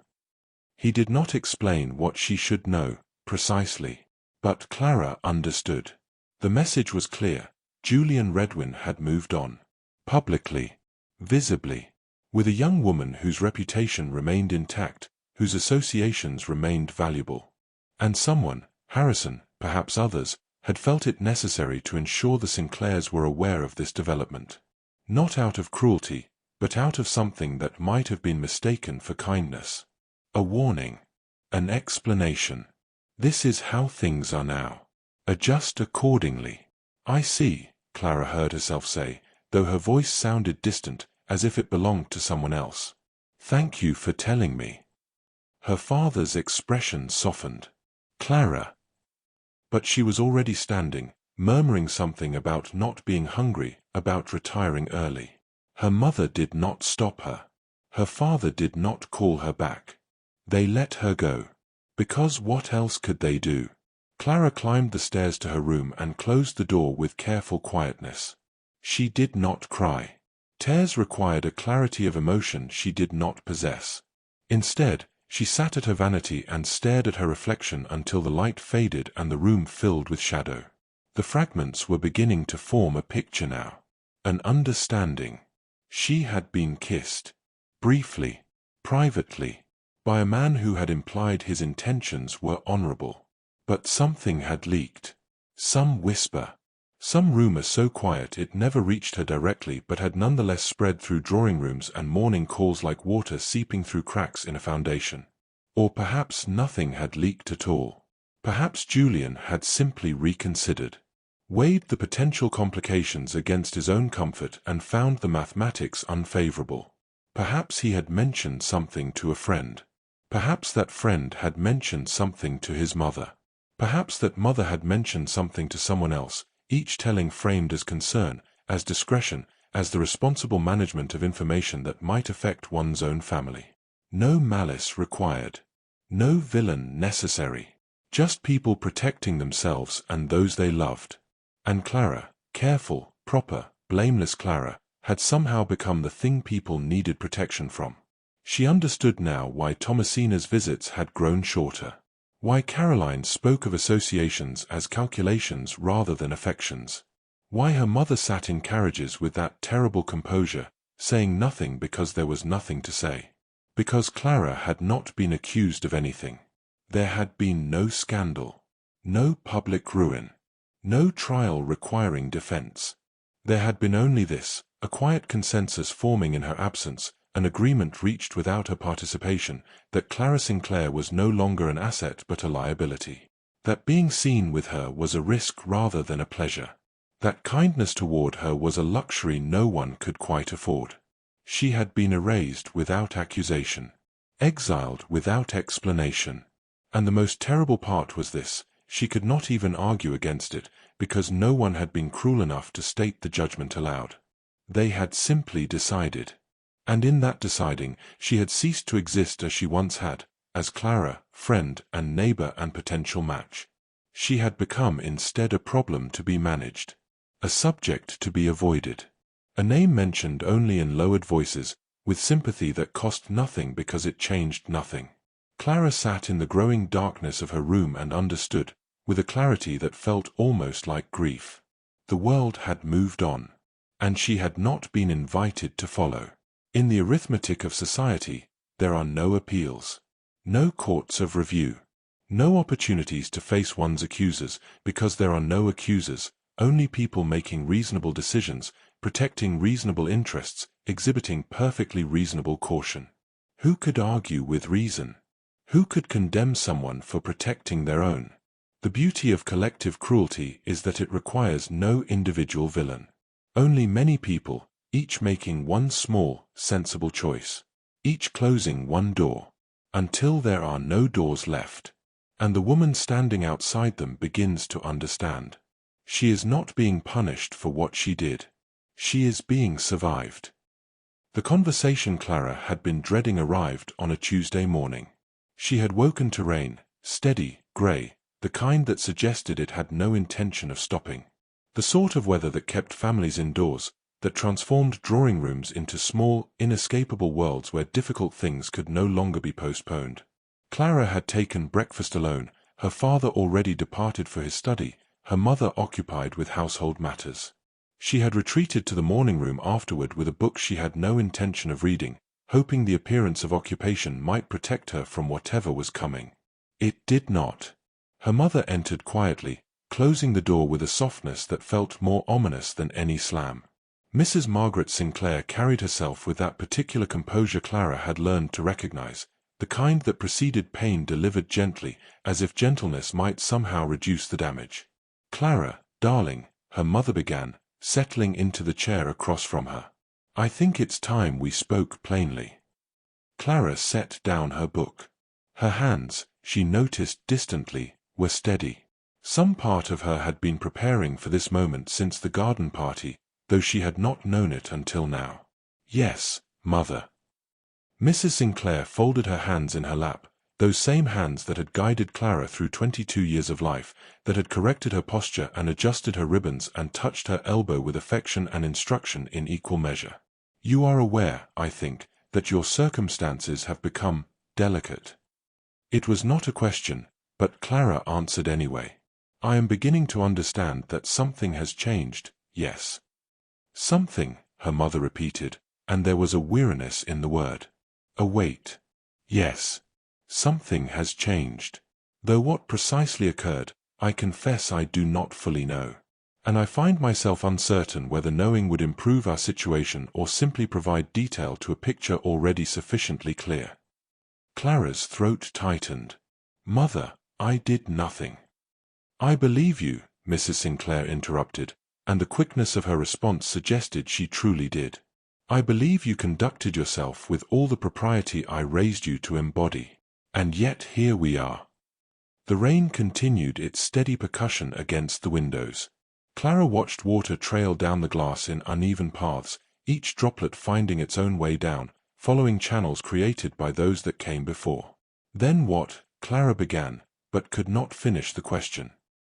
He did not explain what she should know, precisely. But Clara understood. The message was clear. Julian Redwin had moved on. Publicly. Visibly. With a young woman whose reputation remained intact, whose associations remained valuable. And someone, Harrison, perhaps others, had felt it necessary to ensure the Sinclairs were aware of this development. Not out of cruelty, but out of something that might have been mistaken for kindness. A warning. An explanation. "This is how things are now. Adjust accordingly." "I see," Clara heard herself say, though her voice sounded distant, as if it belonged to someone else. "Thank you for telling me." Her father's expression softened. "Clara." But she was already standing, murmuring something about not being hungry, about retiring early. Her mother did not stop her. Her father did not call her back. They let her go. Because what else could they do? Clara climbed the stairs to her room and closed the door with careful quietness. She did not cry. Tears required a clarity of emotion she did not possess. Instead, she sat at her vanity and stared at her reflection until the light faded and the room filled with shadow. The fragments were beginning to form a picture now. An understanding. She had been kissed. Briefly. Privately. By a man who had implied his intentions were honorable. But something had leaked. Some whisper. Some rumor so quiet it never reached her directly but had nonetheless spread through drawing rooms and morning calls like water seeping through cracks in a foundation. Or perhaps nothing had leaked at all. Perhaps Julian had simply reconsidered, weighed the potential complications against his own comfort and found the mathematics unfavorable. Perhaps he had mentioned something to a friend. Perhaps that friend had mentioned something to his mother. Perhaps that mother had mentioned something to someone else, each telling framed as concern, as discretion, as the responsible management of information that might affect one's own family. No malice required. No villain necessary. Just people protecting themselves and those they loved. And Clara, careful, proper, blameless Clara, had somehow become the thing people needed protection from. She understood now why Thomasina's visits had grown shorter. Why Caroline spoke of associations as calculations rather than affections. Why her mother sat in carriages with that terrible composure, saying nothing because there was nothing to say. Because Clara had not been accused of anything. There had been no scandal. No public ruin. No trial requiring defense. There had been only this, a quiet consensus forming in her absence, an agreement reached without her participation, that Clara Sinclair was no longer an asset but a liability. That being seen with her was a risk rather than a pleasure. That kindness toward her was a luxury no one could quite afford. She had been erased without accusation. Exiled without explanation. And the most terrible part was this, she could not even argue against it, because no one had been cruel enough to state the judgment aloud. They had simply decided. And in that deciding, she had ceased to exist as she once had, as Clara, friend and neighbor and potential match. She had become instead a problem to be managed. A subject to be avoided. A name mentioned only in lowered voices, with sympathy that cost nothing because it changed nothing. Clara sat in the growing darkness of her room and understood, with a clarity that felt almost like grief. The world had moved on. And she had not been invited to follow. In the arithmetic of society, there are no appeals. No courts of review. No opportunities to face one's accusers, because there are no accusers, only people making reasonable decisions, protecting reasonable interests, exhibiting perfectly reasonable caution. Who could argue with reason? Who could condemn someone for protecting their own? The beauty of collective cruelty is that it requires no individual villain. Only many people, each making one small, sensible choice. Each closing one door. Until there are no doors left. And the woman standing outside them begins to understand. She is not being punished for what she did. She is being survived. The conversation Clara had been dreading arrived on a Tuesday morning. She had woken to rain, steady, grey, the kind that suggested it had no intention of stopping. The sort of weather that kept families indoors, that transformed drawing rooms into small, inescapable worlds where difficult things could no longer be postponed. Clara had taken breakfast alone, her father already departed for his study, her mother occupied with household matters. She had retreated to the morning room afterward with a book she had no intention of reading, hoping the appearance of occupation might protect her from whatever was coming. It did not. Her mother entered quietly, closing the door with a softness that felt more ominous than any slam. Mrs. Margaret Sinclair carried herself with that particular composure Clara had learned to recognize, the kind that preceded pain delivered gently, as if gentleness might somehow reduce the damage. "Clara, darling," her mother began, settling into the chair across from her. "I think it's time we spoke plainly." Clara set down her book. Her hands, she noticed distantly, were steady. Some part of her had been preparing for this moment since the garden party, though she had not known it until now. "Yes, mother." Mrs. Sinclair folded her hands in her lap, those same hands that had guided Clara through 22 years of life, that had corrected her posture and adjusted her ribbons and touched her elbow with affection and instruction in equal measure. "You are aware, I think, that your circumstances have become delicate." It was not a question, but Clara answered anyway. "I am beginning to understand that something has changed, yes." "Something," her mother repeated, and there was a weariness in the word. A weight. "Yes. Something has changed. Though what precisely occurred, I confess I do not fully know." and I find myself uncertain whether knowing would improve our situation or simply provide detail to a picture already sufficiently clear." Clara's throat tightened. "Mother, I did nothing." "I believe you," Mrs. Sinclair interrupted, and the quickness of her response suggested she truly did. "I believe you conducted yourself with all the propriety I raised you to embody. And yet here we are." The rain continued its steady percussion against the windows. Clara watched water trail down the glass in uneven paths, each droplet finding its own way down, following channels created by those that came before. "Then what?" Clara began, but could not finish the question.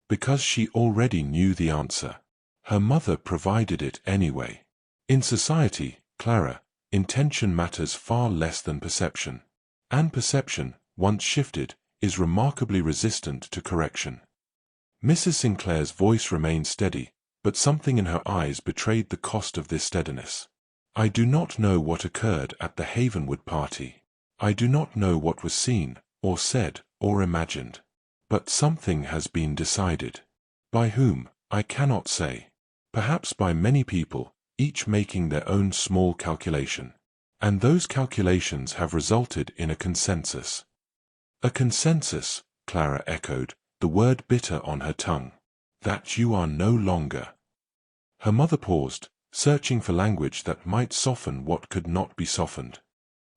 Because she already knew the answer. Her mother provided it anyway. In society, Clara, intention matters far less than perception. And perception, once shifted, is remarkably resistant to correction. Mrs. Sinclair's voice remained steady, but something in her eyes betrayed the cost of this steadiness. "I do not know what occurred at the Havenwood party. I do not know what was seen, or said, or imagined. But something has been decided. By whom, I cannot say. Perhaps by many people, each making their own small calculation. And those calculations have resulted in a consensus." "A consensus," Clara echoed, the word bitter on her tongue. "That you are no longer—" Her mother paused, searching for language that might soften what could not be softened.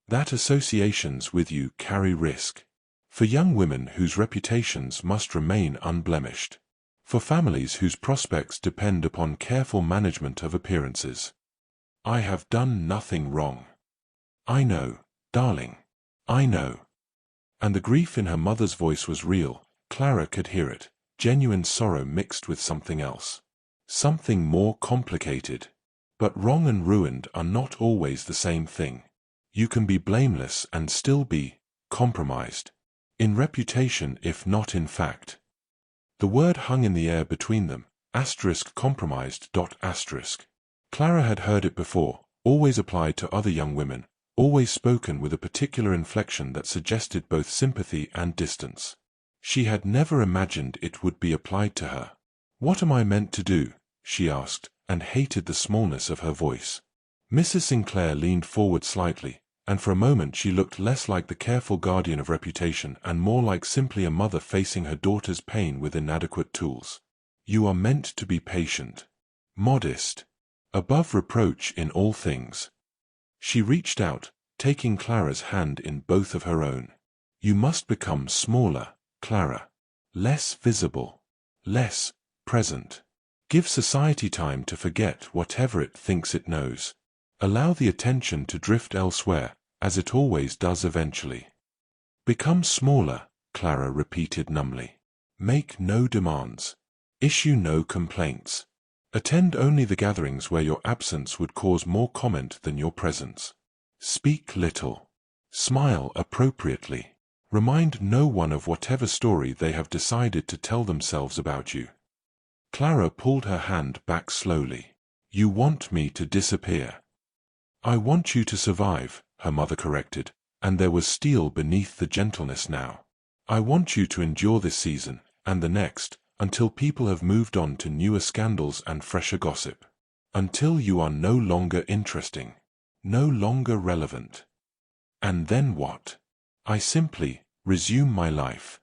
"That associations with you carry risk. For young women whose reputations must remain unblemished. For families whose prospects depend upon careful management of appearances. I have done nothing wrong. I know, darling. I know." And the grief in her mother's voice was real. Clara could hear it, genuine sorrow mixed with something else. Something more complicated. But wrong and ruined are not always the same thing. You can be blameless and still be compromised. In reputation if not in fact. The word hung in the air between them, *compromised. Clara had heard it before, always applied to other young women, always spoken with a particular inflection that suggested both sympathy and distance. She had never imagined it would be applied to her. "What am I meant to do?" she asked, and hated the smallness of her voice. Mrs. Sinclair leaned forward slightly, and for a moment she looked less like the careful guardian of reputation and more like simply a mother facing her daughter's pain with inadequate tools. "You are meant to be patient. Modest. Above reproach in all things." She reached out, taking Clara's hand in both of her own. "You must become smaller, Clara. Less visible. Less present. Give society time to forget whatever it thinks it knows. Allow the attention to drift elsewhere, as it always does eventually." "Become smaller," Clara repeated numbly. "Make no demands. Issue no complaints. Attend only the gatherings where your absence would cause more comment than your presence. Speak little. Smile appropriately. Remind no one of whatever story they have decided to tell themselves about you." Clara pulled her hand back slowly. "You want me to disappear." "I want you to survive," her mother corrected, and there was steel beneath the gentleness now. "I want you to endure this season, and the next, until people have moved on to newer scandals and fresher gossip. Until you are no longer interesting. No longer relevant." "And then what?" "I simply resume my life."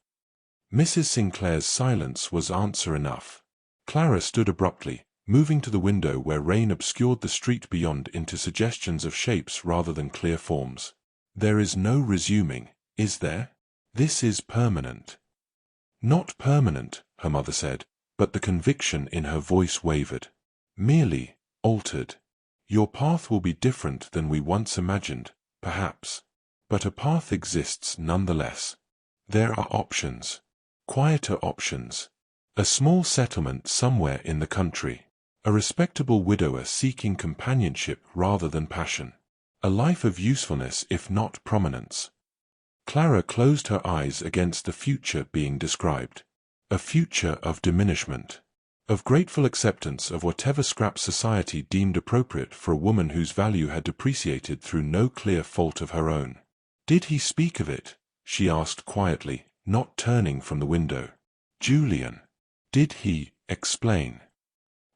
Mrs. Sinclair's silence was answer enough. Clara stood abruptly, moving to the window where rain obscured the street beyond into suggestions of shapes rather than clear forms. "There is no resuming, is there? This is permanent." "Not permanent," her mother said, but the conviction in her voice wavered. "Merely altered. Your path will be different than we once imagined, perhaps. But a path exists nonetheless. There are options. Quieter options. A small settlement somewhere in the country. A respectable widower seeking companionship rather than passion. A life of usefulness if not prominence." Clara closed her eyes against the future being described. A future of diminishment. Of grateful acceptance of whatever scraps society deemed appropriate for a woman whose value had depreciated through no clear fault of her own. "Did he speak of it?" she asked quietly, not turning from the window. "Julian. Did he explain?"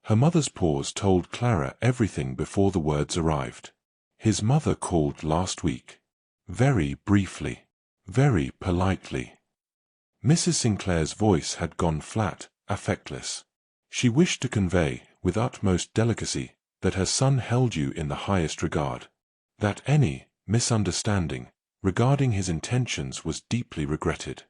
Her mother's pause told Clara everything before the words arrived. His mother called last week. Very briefly. Very politely. Mrs. Sinclair's voice had gone flat, affectless. She wished to convey, with utmost delicacy, that her son held you in the highest regard. That any misunderstanding regarding his intentions was deeply regretted.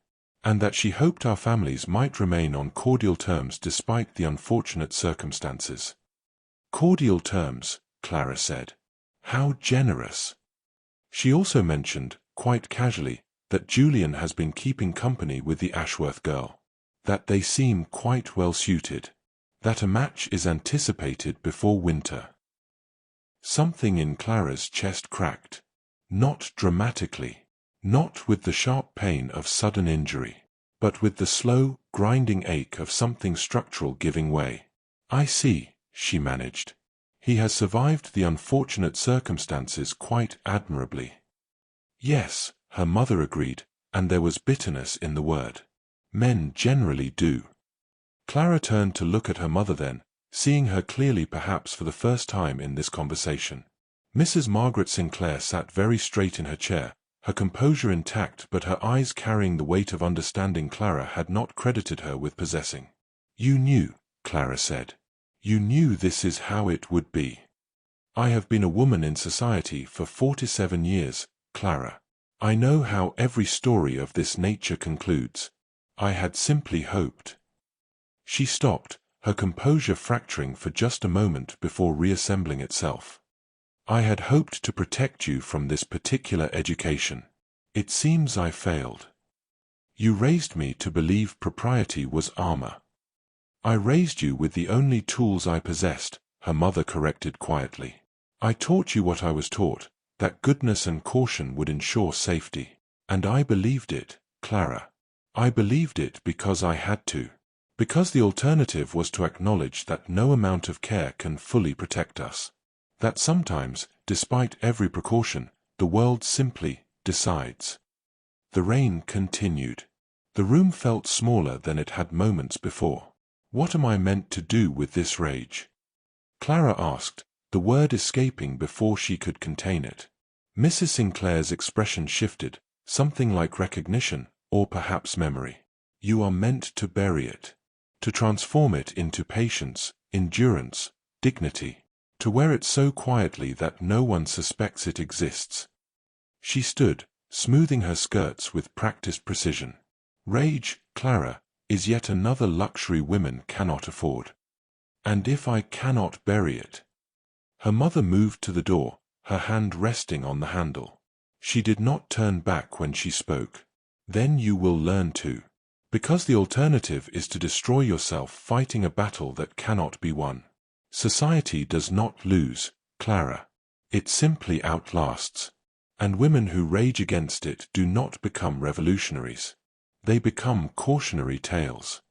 And that she hoped our families might remain on cordial terms despite the unfortunate circumstances. Cordial terms, Clara said. How generous. She also mentioned, quite casually, that Julian has been keeping company with the Ashworth girl. That they seem quite well suited. That a match is anticipated before winter. Something in Clara's chest cracked. Not dramatically. Not with the sharp pain of sudden injury, but with the slow, grinding ache of something structural giving way. I see, she managed. He has survived the unfortunate circumstances quite admirably. Yes, her mother agreed, and there was bitterness in the word. Men generally do. Clara turned to look at her mother then, seeing her clearly perhaps for the first time in this conversation. Mrs. Margaret Sinclair sat very straight in her chair, her composure intact but her eyes carrying the weight of understanding Clara had not credited her with possessing. You knew, Clara said. You knew this is how it would be. I have been a woman in society for 47 years, Clara. I know how every story of this nature concludes. I had simply hoped. She stopped, her composure fracturing for just a moment before reassembling itself. I had hoped to protect you from this particular education. It seems I failed. You raised me to believe propriety was armor. I raised you with the only tools I possessed, her mother corrected quietly. I taught you what I was taught, that goodness and caution would ensure safety. And I believed it, Clara. I believed it because I had to. Because the alternative was to acknowledge that no amount of care can fully protect us. That sometimes, despite every precaution, the world simply decides. The rain continued. The room felt smaller than it had moments before. What am I meant to do with this rage? Clara asked, the word escaping before she could contain it. Mrs. Sinclair's expression shifted, something like recognition, or perhaps memory. You are meant to bury it. To transform it into patience, endurance, dignity. To wear it so quietly that no one suspects it exists. She stood, smoothing her skirts with practiced precision. Rage, Clara, is yet another luxury women cannot afford. And if I cannot bury it? Her mother moved to the door, her hand resting on the handle. She did not turn back when she spoke. Then you will learn to. Because the alternative is to destroy yourself fighting a battle that cannot be won. Society does not lose, Clara. It simply outlasts. And women who rage against it do not become revolutionaries. They become cautionary tales.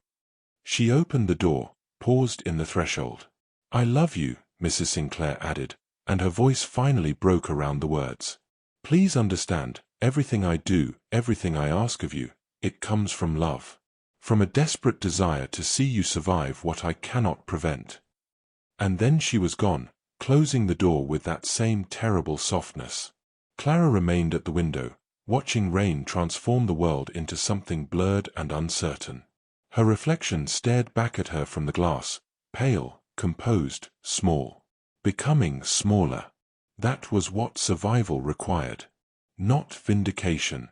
She opened the door, paused in the threshold. I love you, Mrs. Sinclair added, and her voice finally broke around the words. Please understand, everything I do, everything I ask of you, it comes from love. From a desperate desire to see you survive what I cannot prevent. And then she was gone, closing the door with that same terrible softness. Clara remained at the window, watching rain transform the world into something blurred and uncertain. Her reflection stared back at her from the glass, pale, composed, small. Becoming smaller. That was what survival required. Not vindication.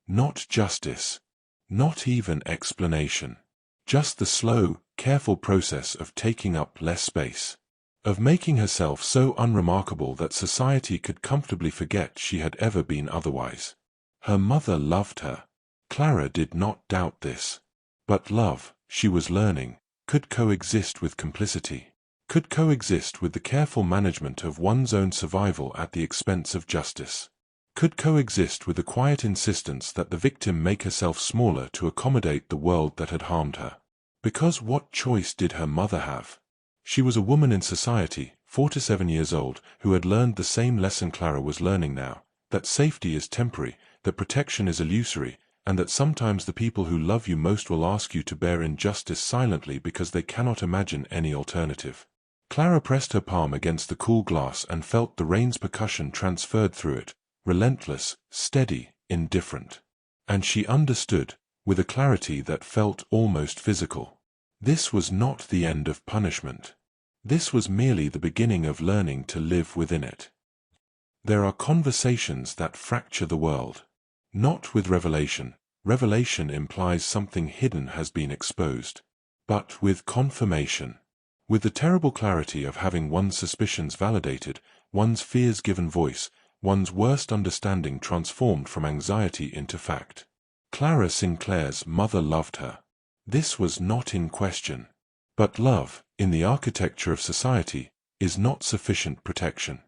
Not justice. Not even explanation. Just the slow, careful process of taking up less space. Of making herself so unremarkable that society could comfortably forget she had ever been otherwise. Her mother loved her. Clara did not doubt this. But love, she was learning, could coexist with complicity. Could coexist with the careful management of one's own survival at the expense of justice. Could coexist with the quiet insistence that the victim make herself smaller to accommodate the world that had harmed her. Because what choice did her mother have? She was a woman in society, 47 years old, who had learned the same lesson Clara was learning now, that safety is temporary, that protection is illusory, and that sometimes the people who love you most will ask you to bear injustice silently because they cannot imagine any alternative. Clara pressed her palm against the cool glass and felt the rain's percussion transferred through it, relentless, steady, indifferent. And she understood, with a clarity that felt almost physical. This was not the end of punishment. This was merely the beginning of learning to live within it. There are conversations that fracture the world. Not with revelation. Revelation implies something hidden has been exposed. But with confirmation. With the terrible clarity of having one's suspicions validated, one's fears given voice, one's worst understanding transformed from anxiety into fact. Clara Sinclair's mother loved her. This was not in question. But love, in the architecture of society, is not sufficient protection.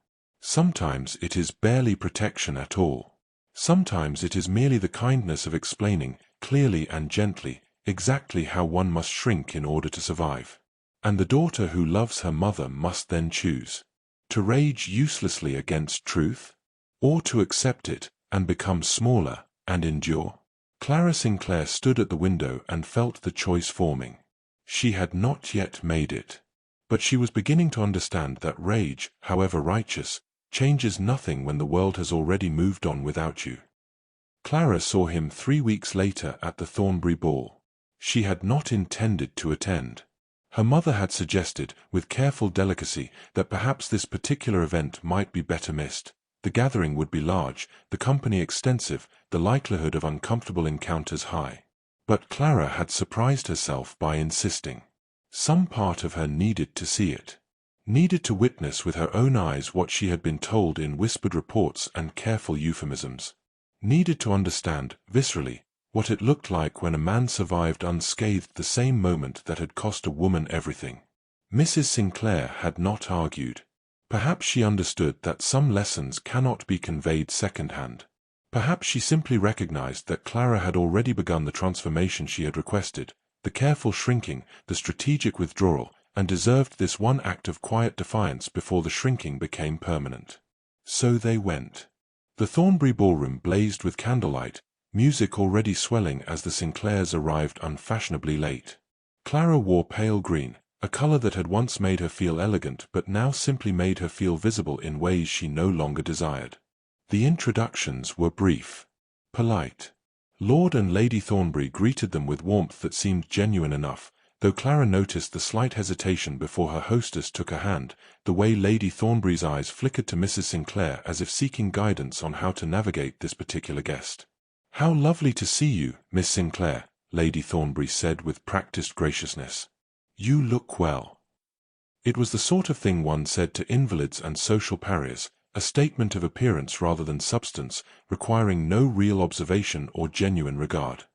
Sometimes it is barely protection at all. Sometimes it is merely the kindness of explaining, clearly and gently, exactly how one must shrink in order to survive. And the daughter who loves her mother must then choose to rage uselessly against truth, or to accept it and become smaller and endure. Clara Sinclair stood at the window and felt the choice forming. She had not yet made it. But she was beginning to understand that rage, however righteous, changes nothing when the world has already moved on without you. Clara saw him 3 weeks later at the Thornbury ball. She had not intended to attend. Her mother had suggested, with careful delicacy, that perhaps this particular event might be better missed. The gathering would be large, the company extensive, the likelihood of uncomfortable encounters high. But Clara had surprised herself by insisting. Some part of her needed to see it. Needed to witness with her own eyes what she had been told in whispered reports and careful euphemisms. Needed to understand, viscerally, what it looked like when a man survived unscathed the same moment that had cost a woman everything. Mrs. Sinclair had not argued. Perhaps she understood that some lessons cannot be conveyed second-hand. Perhaps she simply recognized that Clara had already begun the transformation she had requested, the careful shrinking, the strategic withdrawal, and deserved this one act of quiet defiance before the shrinking became permanent. So they went. The Thornbury ballroom blazed with candlelight, music already swelling as the Sinclairs arrived unfashionably late. Clara wore pale green, a color that had once made her feel elegant but now simply made her feel visible in ways she no longer desired. The introductions were brief, polite. Lord and Lady Thornbury greeted them with warmth that seemed genuine enough, though Clara noticed the slight hesitation before her hostess took her hand, the way Lady Thornbury's eyes flickered to Mrs. Sinclair as if seeking guidance on how to navigate this particular guest. "How lovely to see you, Miss Sinclair," Lady Thornbury said with practiced graciousness. "You look well." It was the sort of thing one said to invalids and social pariahs, a statement of appearance rather than substance, requiring no real observation or genuine regard.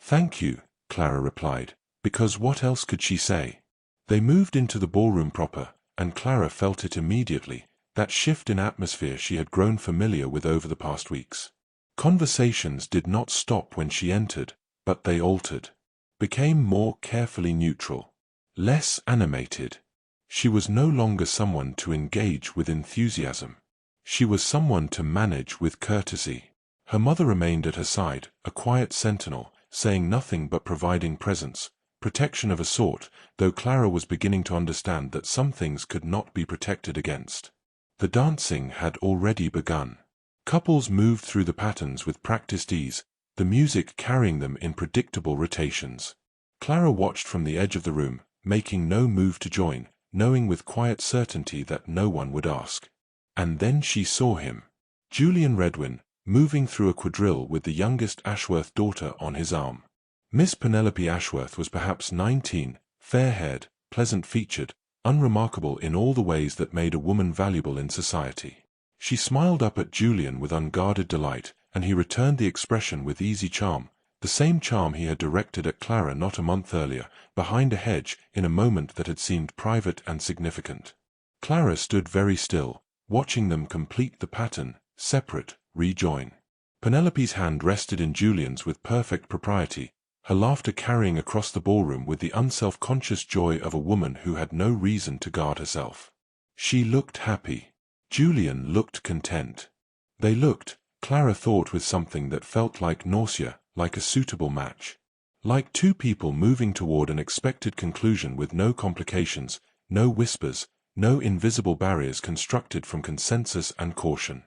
"Thank you," Clara replied, because what else could she say? They moved into the ballroom proper, and Clara felt it immediately, that shift in atmosphere she had grown familiar with over the past weeks. Conversations did not stop when she entered, but they altered, became more carefully neutral, less animated. She was no longer someone to engage with enthusiasm. She was someone to manage with courtesy. Her mother remained at her side, a quiet sentinel, saying nothing but providing presence, protection of a sort, though Clara was beginning to understand that some things could not be protected against. The dancing had already begun. Couples moved through the patterns with practiced ease, the music carrying them in predictable rotations. Clara watched from the edge of the room, making no move to join, knowing with quiet certainty that no one would ask. And then she saw him. Julian Redwin, moving through a quadrille with the youngest Ashworth daughter on his arm. Miss Penelope Ashworth was perhaps 19, fair-haired, pleasant-featured, unremarkable in all the ways that made a woman valuable in society. She smiled up at Julian with unguarded delight, and he returned the expression with easy charm, the same charm he had directed at Clara not a month earlier, behind a hedge, in a moment that had seemed private and significant. Clara stood very still, watching them complete the pattern, separate, rejoin. Penelope's hand rested in Julian's with perfect propriety, her laughter carrying across the ballroom with the unself-conscious joy of a woman who had no reason to guard herself. She looked happy. Julian looked content. They looked, Clara thought, with something that felt like nausea, like a suitable match. Like two people moving toward an expected conclusion with no complications, no whispers, no invisible barriers constructed from consensus and caution.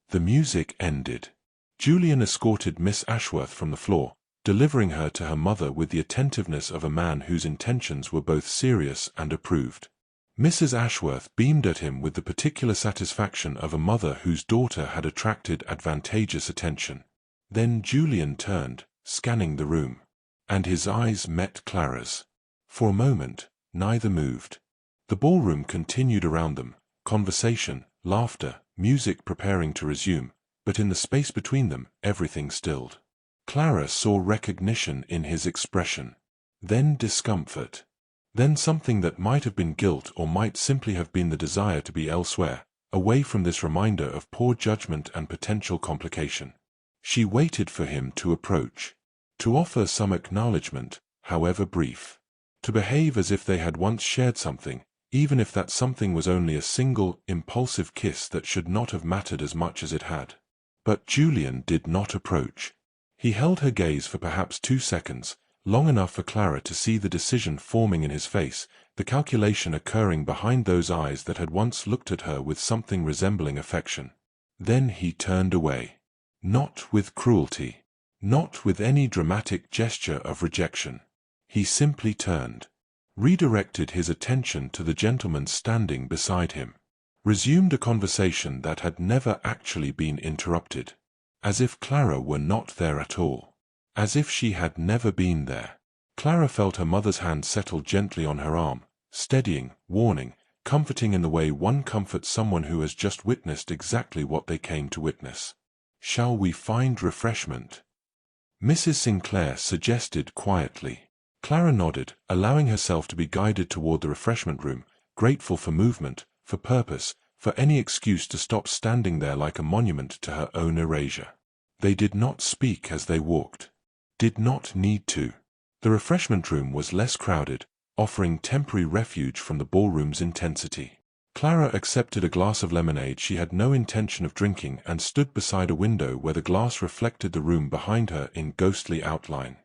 The music ended. Julian escorted Miss Ashworth from the floor, delivering her to her mother with the attentiveness of a man whose intentions were both serious and approved. Mrs. Ashworth beamed at him with the particular satisfaction of a mother whose daughter had attracted advantageous attention. Then Julian turned, scanning the room, and his eyes met Clara's. For a moment, neither moved. The ballroom continued around them, conversation, laughter, music preparing to resume, but in the space between them, everything stilled. Clara saw recognition in his expression, then discomfort, then something that might have been guilt or might simply have been the desire to be elsewhere, away from this reminder of poor judgment and potential complication. She waited for him to approach, to offer some acknowledgement, however brief, to behave as if they had once shared something, even if that something was only a single, impulsive kiss that should not have mattered as much as it had. But Julian did not approach. He held her gaze for perhaps 2 seconds, long enough for Clara to see the decision forming in his face, the calculation occurring behind those eyes that had once looked at her with something resembling affection. Then he turned away. Not with cruelty. Not with any dramatic gesture of rejection. He simply turned, redirected his attention to the gentleman standing beside him, resumed a conversation that had never actually been interrupted, as if Clara were not there at all, as if she had never been there. Clara felt her mother's hand settle gently on her arm, steadying, warning, comforting in the way one comforts someone who has just witnessed exactly what they came to witness. "Shall we find refreshment?" Mrs. Sinclair suggested quietly. Clara nodded, allowing herself to be guided toward the refreshment room, grateful for movement, for purpose, for any excuse to stop standing there like a monument to her own erasure. They did not speak as they walked. Did not need to. The refreshment room was less crowded, offering temporary refuge from the ballroom's intensity. Clara accepted a glass of lemonade she had no intention of drinking and stood beside a window where the glass reflected the room behind her in ghostly outline.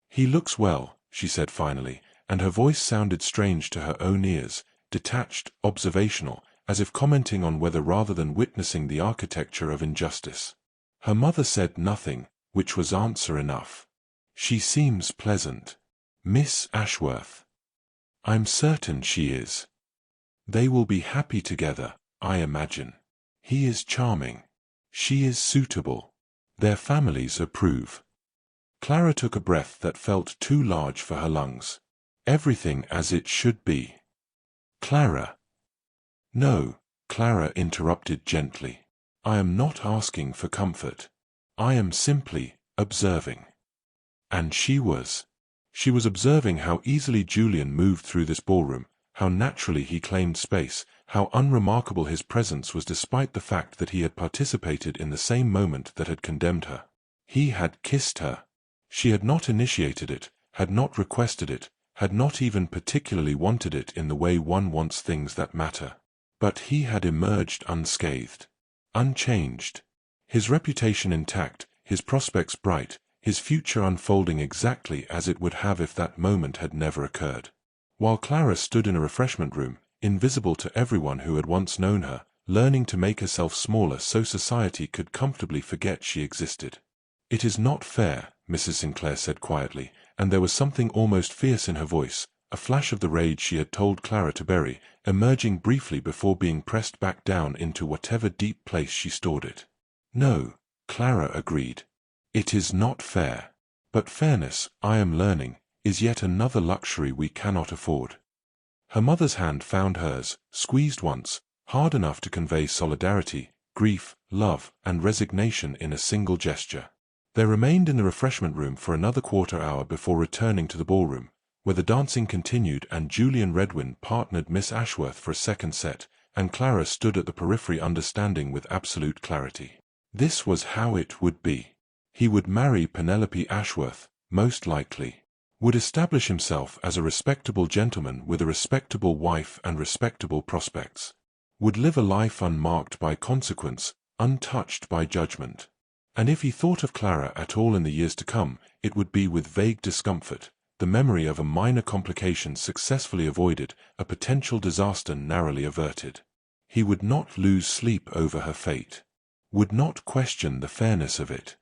"He looks well," she said finally, and her voice sounded strange to her own ears, detached, observational, as if commenting on weather rather than witnessing the architecture of injustice. Her mother said nothing, which was answer enough. "She seems pleasant. Miss Ashworth." "I'm certain she is. They will be happy together, I imagine. He is charming. She is suitable. Their families approve." Clara took a breath that felt too large for her lungs. "Everything as it should be." "Clara." "No," Clara interrupted gently. "I am not asking for comfort. I am simply observing." And she was. She was observing how easily Julian moved through this ballroom, how naturally he claimed space, how unremarkable his presence was despite the fact that he had participated in the same moment that had condemned her. He had kissed her. She had not initiated it, had not requested it, had not even particularly wanted it in the way one wants things that matter. But he had emerged unscathed, unchanged, his reputation intact, his prospects bright, his future unfolding exactly as it would have if that moment had never occurred. While Clara stood in a refreshment room, invisible to everyone who had once known her, learning to make herself smaller so society could comfortably forget she existed. "It is not fair," Mrs. Sinclair said quietly, and there was something almost fierce in her voice, a flash of the rage she had told Clara to bury, emerging briefly before being pressed back down into whatever deep place she stored it. "No," Clara agreed. "It is not fair. But fairness, I am learning, is yet another luxury we cannot afford." Her mother's hand found hers, squeezed once, hard enough to convey solidarity, grief, love, and resignation in a single gesture. They remained in the refreshment room for another quarter-hour before returning to the ballroom, where the dancing continued and Julian Redwin partnered Miss Ashworth for a second set, and Clara stood at the periphery understanding with absolute clarity. This was how it would be. He would marry Penelope Ashworth, most likely. Would establish himself as a respectable gentleman with a respectable wife and respectable prospects. Would live a life unmarked by consequence, untouched by judgment. And if he thought of Clara at all in the years to come, it would be with vague discomfort, the memory of a minor complication successfully avoided, a potential disaster narrowly averted. He would not lose sleep over her fate. Would not question the fairness of it.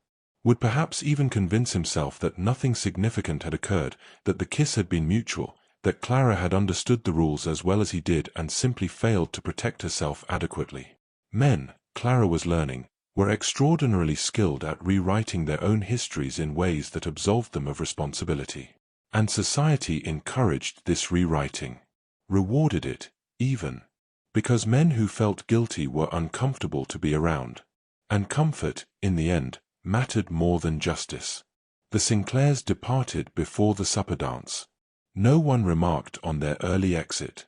Would perhaps even convince himself that nothing significant had occurred, that the kiss had been mutual, that Clara had understood the rules as well as he did and simply failed to protect herself adequately. Men, Clara was learning, were extraordinarily skilled at rewriting their own histories in ways that absolved them of responsibility. And society encouraged this rewriting. Rewarded it, even. Because men who felt guilty were uncomfortable to be around. And comfort, in the end, mattered more than justice. The Sinclairs departed before the supper dance. No one remarked on their early exit.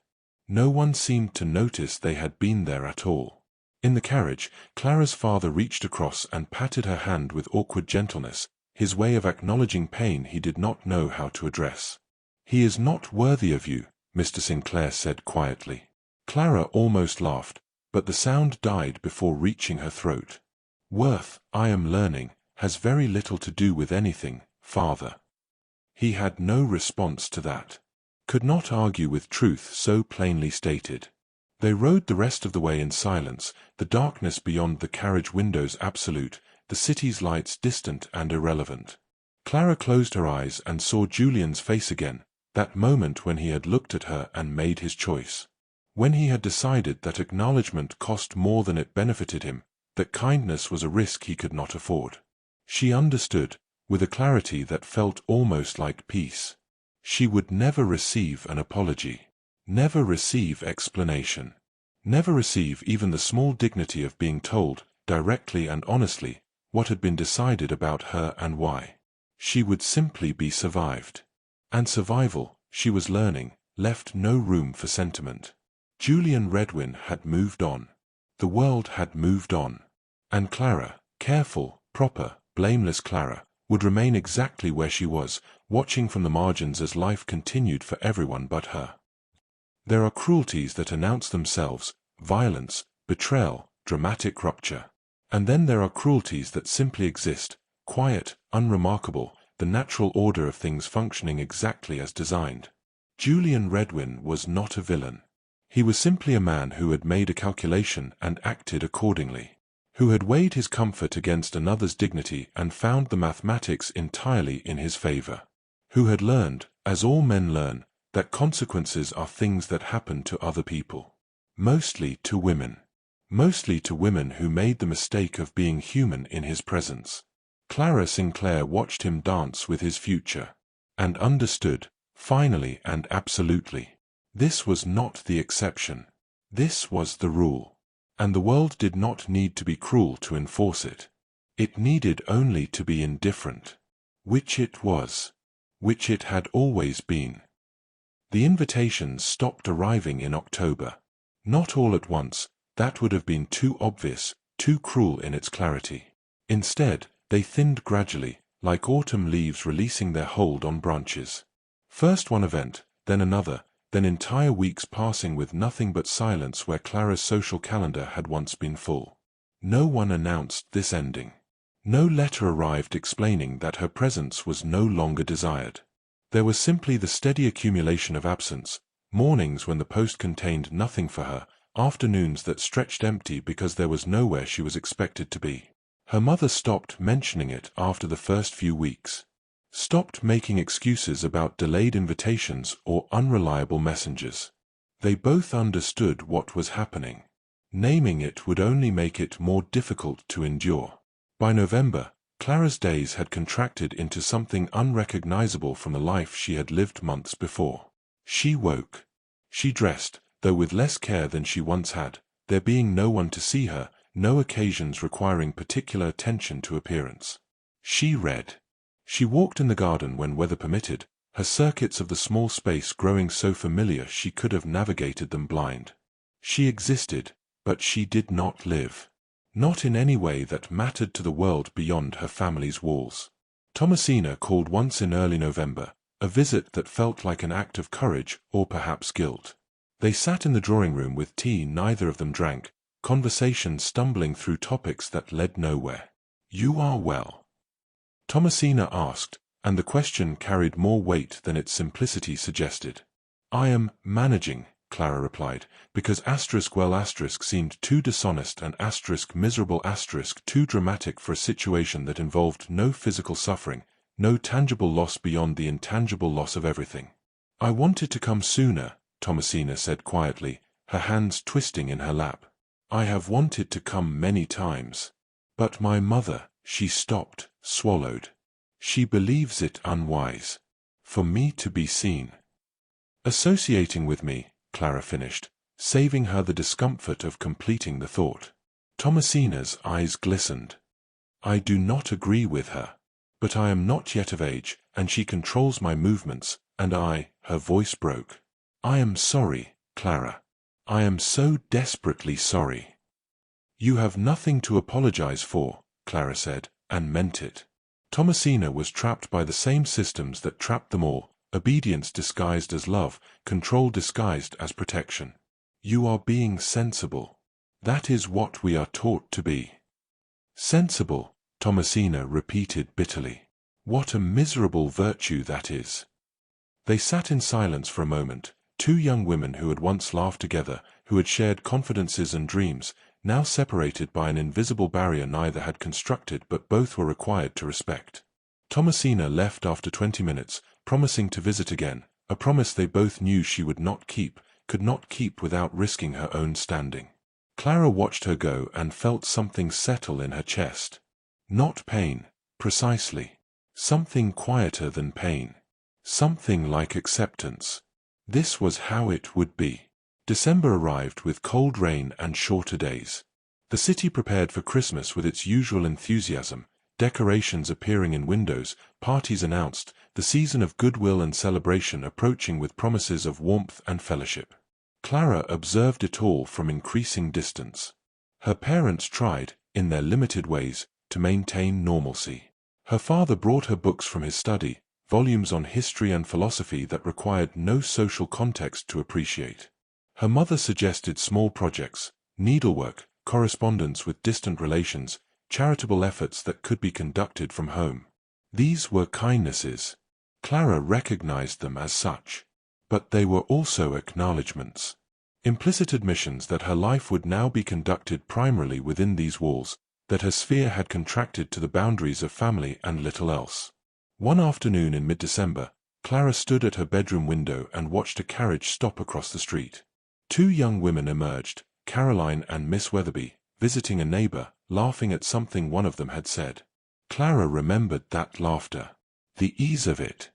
No one seemed to notice they had been there at all. In the carriage, Clara's father reached across and patted her hand with awkward gentleness, his way of acknowledging pain he did not know how to address. "He is not worthy of you," Mr. Sinclair said quietly. Clara almost laughed, but the sound died before reaching her throat. "Worth, I am learning, has very little to do with anything, father." He had no response to that. Could not argue with truth so plainly stated. They rode the rest of the way in silence, the darkness beyond the carriage windows absolute, the city's lights distant and irrelevant. Clara closed her eyes and saw Julian's face again, that moment when he had looked at her and made his choice. When he had decided that acknowledgement cost more than it benefited him, that kindness was a risk he could not afford. She understood, with a clarity that felt almost like peace. She would never receive an apology. Never receive explanation. Never receive even the small dignity of being told, directly and honestly, what had been decided about her and why. She would simply be survived. And survival, she was learning, left no room for sentiment. Julian Redwin had moved on. The world had moved on. And Clara, careful, proper, blameless Clara, would remain exactly where she was, watching from the margins as life continued for everyone but her. There are cruelties that announce themselves, violence, betrayal, dramatic rupture. And then there are cruelties that simply exist, quiet, unremarkable, the natural order of things functioning exactly as designed. Julian Redwin was not a villain. He was simply a man who had made a calculation and acted accordingly, who had weighed his comfort against another's dignity and found the mathematics entirely in his favor, who had learned, as all men learn, that consequences are things that happen to other people. Mostly to women. Mostly to women who made the mistake of being human in his presence. Clara Sinclair watched him dance with his future. And understood, finally and absolutely. This was not the exception. This was the rule. And the world did not need to be cruel to enforce it. It needed only to be indifferent. Which it was. Which it had always been. The invitations stopped arriving in October. Not all at once, that would have been too obvious, too cruel in its clarity. Instead, they thinned gradually, like autumn leaves releasing their hold on branches. First one event, then another, then entire weeks passing with nothing but silence where Clara's social calendar had once been full. No one announced this ending. No letter arrived explaining that her presence was no longer desired. There was simply the steady accumulation of absence, mornings when the post contained nothing for her, afternoons that stretched empty because there was nowhere she was expected to be. Her mother stopped mentioning it after the first few weeks. Stopped making excuses about delayed invitations or unreliable messengers. They both understood what was happening. Naming it would only make it more difficult to endure. By November, Clara's days had contracted into something unrecognizable from the life she had lived months before. She woke. She dressed, though with less care than she once had, there being no one to see her, no occasions requiring particular attention to appearance. She read. She walked in the garden when weather permitted, her circuits of the small space growing so familiar she could have navigated them blind. She existed, but she did not live. Not in any way that mattered to the world beyond her family's walls. Thomasina called once in early November, a visit that felt like an act of courage or perhaps guilt. They sat in the drawing-room with tea neither of them drank, conversation stumbling through topics that led nowhere. "You are well?" Thomasina asked, and the question carried more weight than its simplicity suggested. "I am managing," Clara replied, because *well* seemed too dishonest and *miserable* too dramatic for a situation that involved no physical suffering, no tangible loss beyond the intangible loss of everything. "I wanted to come sooner," Thomasina said quietly, her hands twisting in her lap. "I have wanted to come many times. But my mother," she stopped, swallowed. "She believes it unwise for me to be seen associating with me," Clara finished, saving her the discomfort of completing the thought. Thomasina's eyes glistened. "I do not agree with her. But I am not yet of age, and she controls my movements, and her voice broke. "I am sorry, Clara. I am so desperately sorry." "You have nothing to apologize for," Clara said, and meant it. Thomasina was trapped by the same systems that trapped them all: obedience disguised as love, control disguised as protection. "You are being sensible. That is what we are taught to be." "Sensible," Thomasina repeated bitterly. "What a miserable virtue that is." They sat in silence for a moment, two young women who had once laughed together, who had shared confidences and dreams, now separated by an invisible barrier neither had constructed but both were required to respect. Thomasina left after 20 minutes, promising to visit again, a promise they both knew she would not keep, could not keep without risking her own standing. Clara watched her go and felt something settle in her chest. Not pain, precisely. Something quieter than pain. Something like acceptance. This was how it would be. December arrived with cold rain and shorter days. The city prepared for Christmas with its usual enthusiasm, decorations appearing in windows, parties announced, the season of goodwill and celebration approaching with promises of warmth and fellowship. Clara observed it all from increasing distance. Her parents tried, in their limited ways, to maintain normalcy. Her father brought her books from his study, volumes on history and philosophy that required no social context to appreciate. Her mother suggested small projects, needlework, correspondence with distant relations, charitable efforts that could be conducted from home. These were kindnesses. Clara recognized them as such. But they were also acknowledgments. Implicit admissions that her life would now be conducted primarily within these walls, that her sphere had contracted to the boundaries of family and little else. One afternoon in mid-December, Clara stood at her bedroom window and watched a carriage stop across the street. Two young women emerged, Caroline and Miss Weatherby, visiting a neighbor, laughing at something one of them had said. Clara remembered that laughter. The ease of it.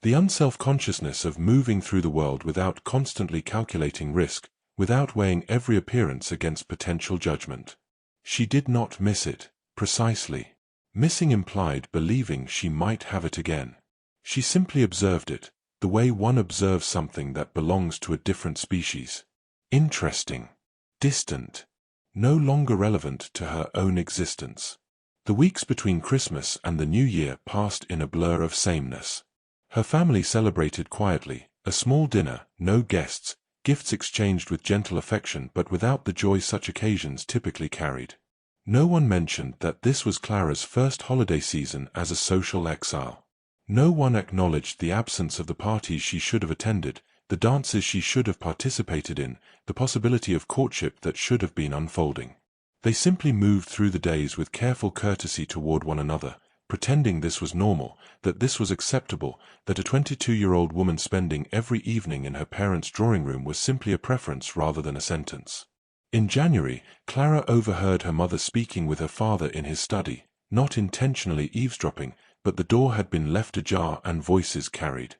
The unself-consciousness of moving through the world without constantly calculating risk, without weighing every appearance against potential judgment. She did not miss it, precisely. Missing implied believing she might have it again. She simply observed it, the way one observes something that belongs to a different species. Interesting. Distant. No longer relevant to her own existence. The weeks between Christmas and the New Year passed in a blur of sameness. Her family celebrated quietly, a small dinner, no guests, gifts exchanged with gentle affection but without the joy such occasions typically carried. No one mentioned that this was Clara's first holiday season as a social exile. No one acknowledged the absence of the parties she should have attended, the dances she should have participated in, the possibility of courtship that should have been unfolding. They simply moved through the days with careful courtesy toward one another, pretending this was normal, that this was acceptable, that a 22-year-old woman spending every evening in her parents' drawing room was simply a preference rather than a sentence. In January, Clara overheard her mother speaking with her father in his study, not intentionally eavesdropping, but the door had been left ajar and voices carried.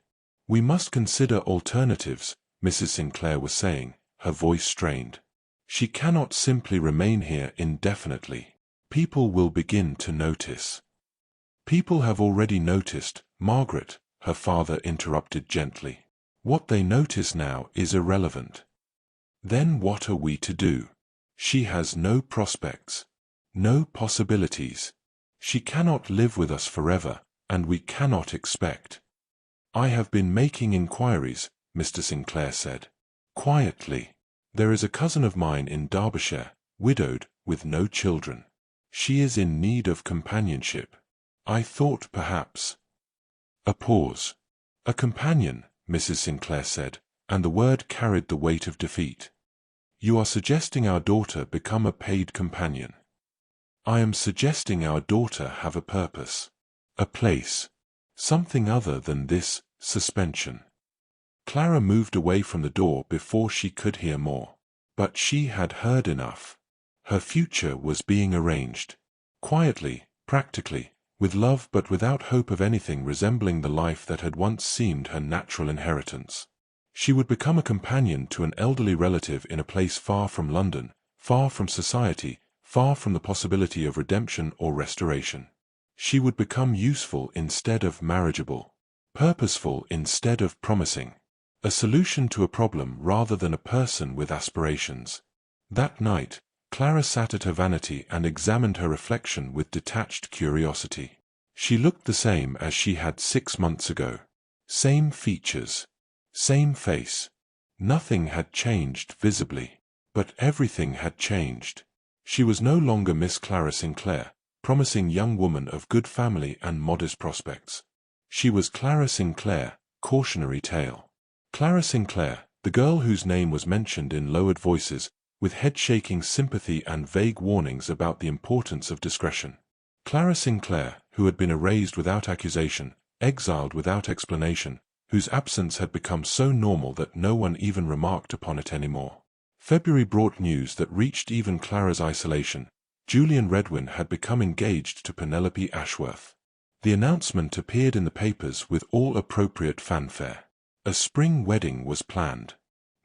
"We must consider alternatives," Mrs. Sinclair was saying, her voice strained. "She cannot simply remain here indefinitely. People will begin to notice." "People have already noticed, Margaret," her father interrupted gently. "What they notice now is irrelevant." "Then what are we to do? She has no prospects, no possibilities. She cannot live with us forever, and we cannot expect." "I have been making inquiries," Mr. Sinclair said. Quietly. "There is a cousin of mine in Derbyshire, widowed, with no children. She is in need of companionship. I thought perhaps—" A pause. "A companion," Mrs. Sinclair said, and the word carried the weight of defeat. "You are suggesting our daughter become a paid companion." "I am suggesting our daughter have a purpose. A place. Something other than this suspension." Clara moved away from the door before she could hear more. But she had heard enough. Her future was being arranged. Quietly, practically, with love but without hope of anything resembling the life that had once seemed her natural inheritance. She would become a companion to an elderly relative in a place far from London, far from society, far from the possibility of redemption or restoration. She would become useful instead of marriageable, purposeful instead of promising. A solution to a problem rather than a person with aspirations. That night, Clara sat at her vanity and examined her reflection with detached curiosity. She looked the same as she had 6 months ago. Same features. Same face. Nothing had changed visibly. But everything had changed. She was no longer Miss Clara Sinclair, promising young woman of good family and modest prospects. She was Clara Sinclair, cautionary tale. Clara Sinclair, the girl whose name was mentioned in lowered voices, with head-shaking sympathy and vague warnings about the importance of discretion. Clara Sinclair, who had been erased without accusation, exiled without explanation, whose absence had become so normal that no one even remarked upon it anymore. February brought news that reached even Clara's isolation. Julian Redwin had become engaged to Penelope Ashworth. The announcement appeared in the papers with all appropriate fanfare. A spring wedding was planned.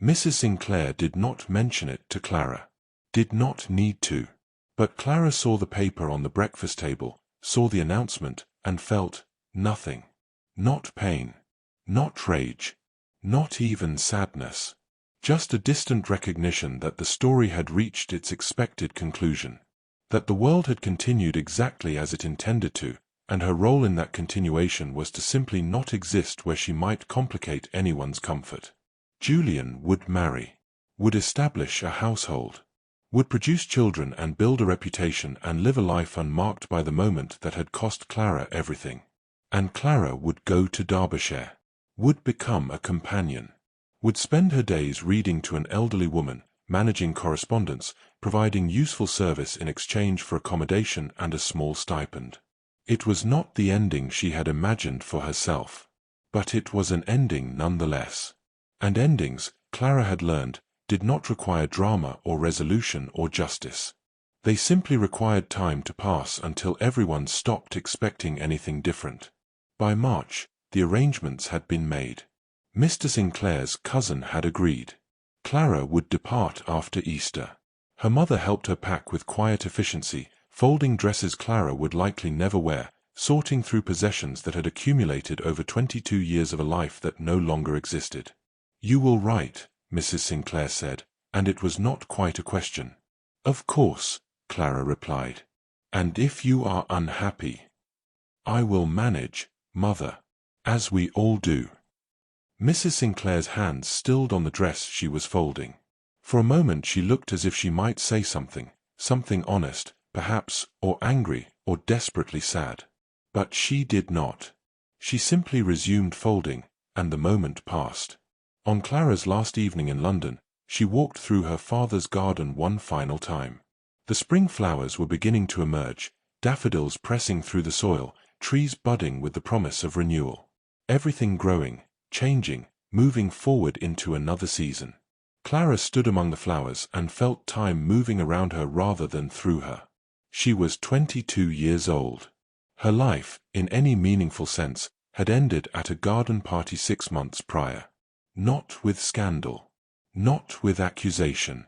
Mrs. Sinclair did not mention it to Clara. Did not need to. But Clara saw the paper on the breakfast table, saw the announcement, and felt nothing. Not pain. Not rage. Not even sadness. Just a distant recognition that the story had reached its expected conclusion. That the world had continued exactly as it intended to, and her role in that continuation was to simply not exist where she might complicate anyone's comfort. Julian would marry. Would establish a household. Would produce children and build a reputation and live a life unmarked by the moment that had cost Clara everything. And Clara would go to Derbyshire. Would become a companion. Would spend her days reading to an elderly woman, managing correspondence, providing useful service in exchange for accommodation and a small stipend. It was not the ending she had imagined for herself. But it was an ending nonetheless. And endings, Clara had learned, did not require drama or resolution or justice. They simply required time to pass until everyone stopped expecting anything different. By March, the arrangements had been made. Mr. Sinclair's cousin had agreed. Clara would depart after Easter. Her mother helped her pack with quiet efficiency, folding dresses Clara would likely never wear, sorting through possessions that had accumulated over 22 years of a life that no longer existed. "You will write," Mrs. Sinclair said, and it was not quite a question. "Of course," Clara replied. "And if you are unhappy—" "I will manage, mother. As we all do." Mrs. Sinclair's hands stilled on the dress she was folding. For a moment she looked as if she might say something, something honest, perhaps, or angry, or desperately sad. But she did not. She simply resumed folding, and the moment passed. On Clara's last evening in London, she walked through her father's garden one final time. The spring flowers were beginning to emerge, daffodils pressing through the soil, trees budding with the promise of renewal. Everything growing, changing, moving forward into another season. Clara stood among the flowers and felt time moving around her rather than through her. She was 22 years old. Her life, in any meaningful sense, had ended at a garden party 6 months prior. Not with scandal. Not with accusation.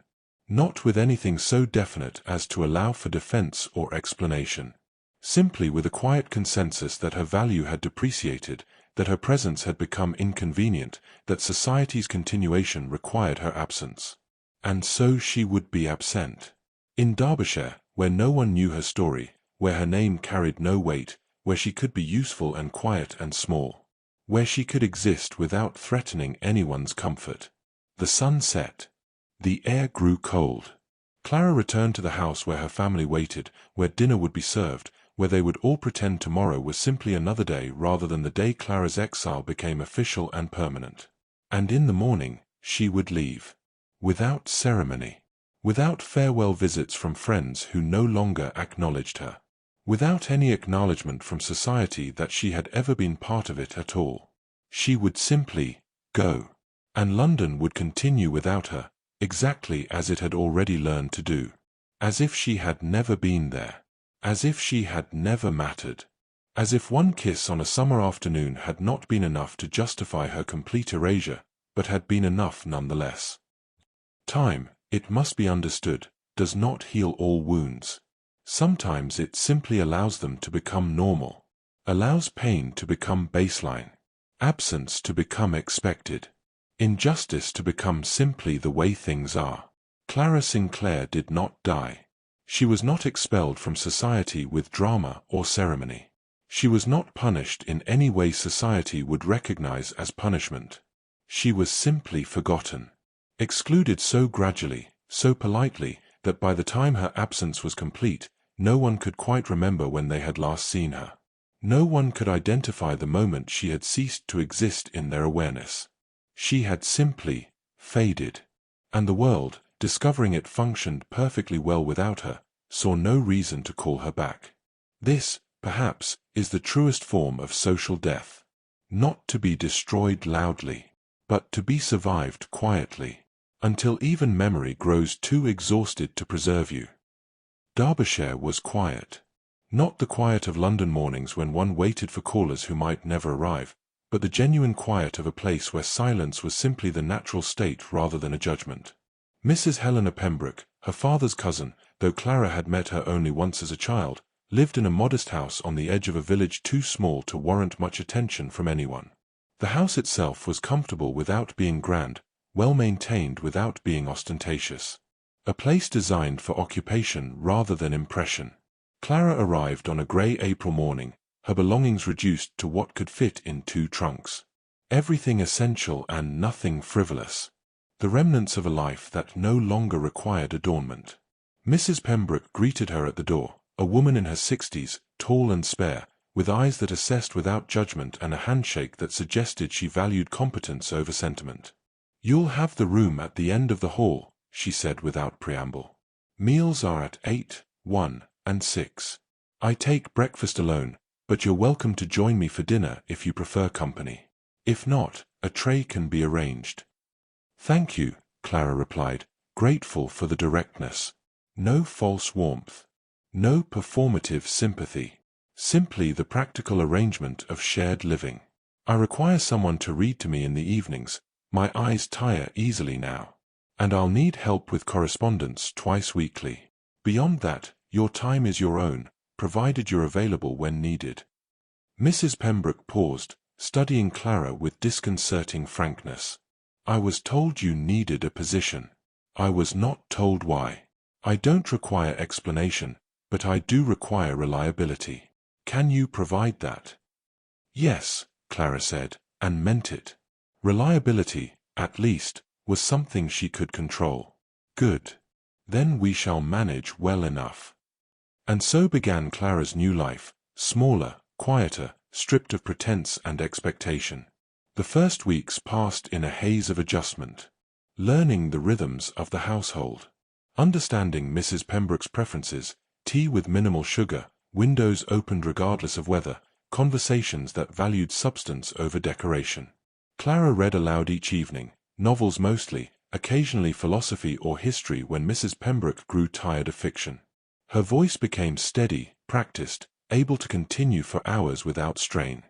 Not with anything so definite as to allow for defense or explanation. Simply with a quiet consensus that her value had depreciated, that her presence had become inconvenient, that society's continuation required her absence. And so she would be absent. In Derbyshire, where no one knew her story, where her name carried no weight, where she could be useful and quiet and small. Where she could exist without threatening anyone's comfort. The sun set. The air grew cold. Clara returned to the house where her family waited, where dinner would be served, where they would all pretend tomorrow was simply another day rather than the day Clara's exile became official and permanent. And in the morning, she would leave. Without ceremony. Without farewell visits from friends who no longer acknowledged her. Without any acknowledgement from society that she had ever been part of it at all. She would simply go. And London would continue without her, exactly as it had already learned to do. As if she had never been there. As if she had never mattered. As if one kiss on a summer afternoon had not been enough to justify her complete erasure, but had been enough nonetheless. Time, it must be understood, does not heal all wounds. Sometimes it simply allows them to become normal. Allows pain to become baseline. Absence to become expected. Injustice to become simply the way things are. Clara Sinclair did not die. She was not expelled from society with drama or ceremony. She was not punished in any way society would recognize as punishment. She was simply forgotten. Excluded so gradually, so politely, that by the time her absence was complete, no one could quite remember when they had last seen her. No one could identify the moment she had ceased to exist in their awareness. She had simply faded. And the world, discovering it functioned perfectly well without her, saw no reason to call her back. This, perhaps, is the truest form of social death. Not to be destroyed loudly, but to be survived quietly, until even memory grows too exhausted to preserve you. Derbyshire was quiet. Not the quiet of London mornings when one waited for callers who might never arrive, but the genuine quiet of a place where silence was simply the natural state rather than a judgment. Mrs. Helena Pembroke, her father's cousin, though Clara had met her only once as a child, lived in a modest house on the edge of a village too small to warrant much attention from anyone. The house itself was comfortable without being grand, well-maintained without being ostentatious. A place designed for occupation rather than impression. Clara arrived on a grey April morning, her belongings reduced to what could fit in 2 trunks. Everything essential and nothing frivolous. The remnants of a life that no longer required adornment. Mrs. Pembroke greeted her at the door, a woman in her 60s, tall and spare, with eyes that assessed without judgment and a handshake that suggested she valued competence over sentiment. "You'll have the room at the end of the hall," she said without preamble. "Meals are at 8, 1, and 6. I take breakfast alone, but you're welcome to join me for dinner if you prefer company. If not, a tray can be arranged." "Thank you," Clara replied, grateful for the directness. No false warmth. No performative sympathy. Simply the practical arrangement of shared living. "I require someone to read to me in the evenings. My eyes tire easily now. And I'll need help with correspondence twice weekly. Beyond that, your time is your own, provided you're available when needed." Mrs. Pembroke paused, studying Clara with disconcerting frankness. "I was told you needed a position. I was not told why. I don't require explanation, but I do require reliability. Can you provide that?" "Yes," Clara said, and meant it. Reliability, at least, was something she could control. "Good. Then we shall manage well enough." And so began Clara's new life, smaller, quieter, stripped of pretense and expectation. The first weeks passed in a haze of adjustment. Learning the rhythms of the household. Understanding Mrs. Pembroke's preferences, tea with minimal sugar, windows opened regardless of weather, conversations that valued substance over decoration. Clara read aloud each evening, novels mostly, occasionally philosophy or history when Mrs. Pembroke grew tired of fiction. Her voice became steady, practiced, able to continue for hours without strain.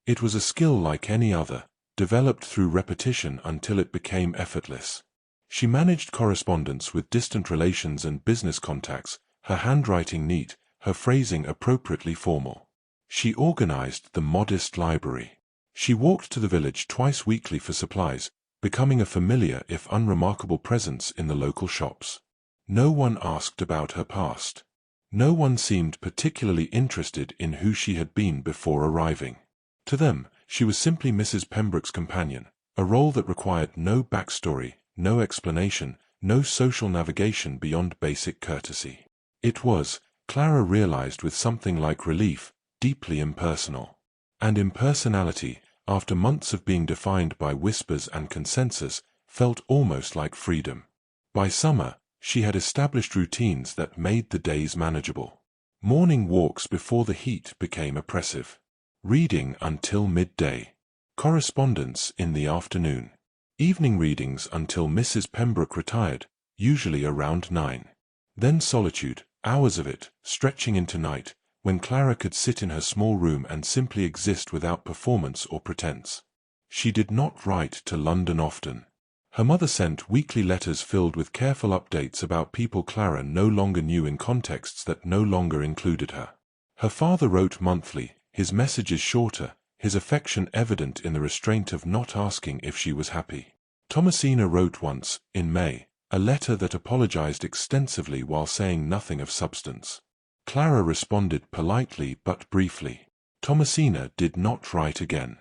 It was a skill like any other, developed through repetition until it became effortless. She managed correspondence with distant relations and business contacts, her handwriting neat, her phrasing appropriately formal. She organized the modest library. She walked to the village twice weekly for supplies, becoming a familiar if unremarkable presence in the local shops. No one asked about her past. No one seemed particularly interested in who she had been before arriving. To them, she was simply Mrs. Pembroke's companion, a role that required no backstory, no explanation, no social navigation beyond basic courtesy. It was, Clara realized with something like relief, deeply impersonal. And impersonality, after months of being defined by whispers and consensus, felt almost like freedom. By summer, she had established routines that made the days manageable. Morning walks before the heat became oppressive. Reading until midday. Correspondence in the afternoon. Evening readings until Mrs. Pembroke retired, usually around 9. Then solitude, hours of it, stretching into night, when Clara could sit in her small room and simply exist without performance or pretense. She did not write to London often. Her mother sent weekly letters filled with careful updates about people Clara no longer knew in contexts that no longer included her. Her father wrote monthly, his messages shorter, his affection evident in the restraint of not asking if she was happy. Thomasina wrote once, in May, a letter that apologized extensively while saying nothing of substance. Clara responded politely but briefly. Thomasina did not write again.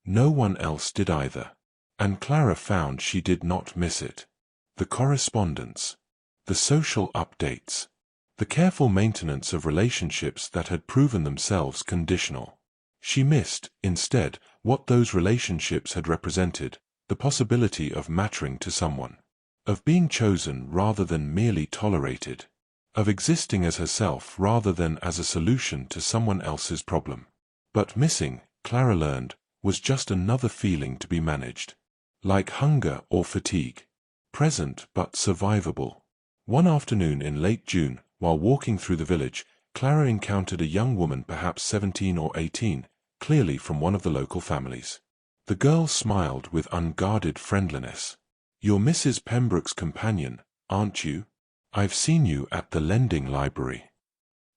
No one else did either. And Clara found she did not miss it. The correspondence. The social updates. The careful maintenance of relationships that had proven themselves conditional. She missed, instead, what those relationships had represented, the possibility of mattering to someone. Of being chosen rather than merely tolerated. Of existing as herself rather than as a solution to someone else's problem. But missing, Clara learned, was just another feeling to be managed. Like hunger or fatigue. Present but survivable. One afternoon in late June, while walking through the village, Clara encountered a young woman perhaps 17 or 18, clearly from one of the local families. The girl smiled with unguarded friendliness. "You're Mrs. Pembroke's companion, aren't you? I've seen you at the lending library."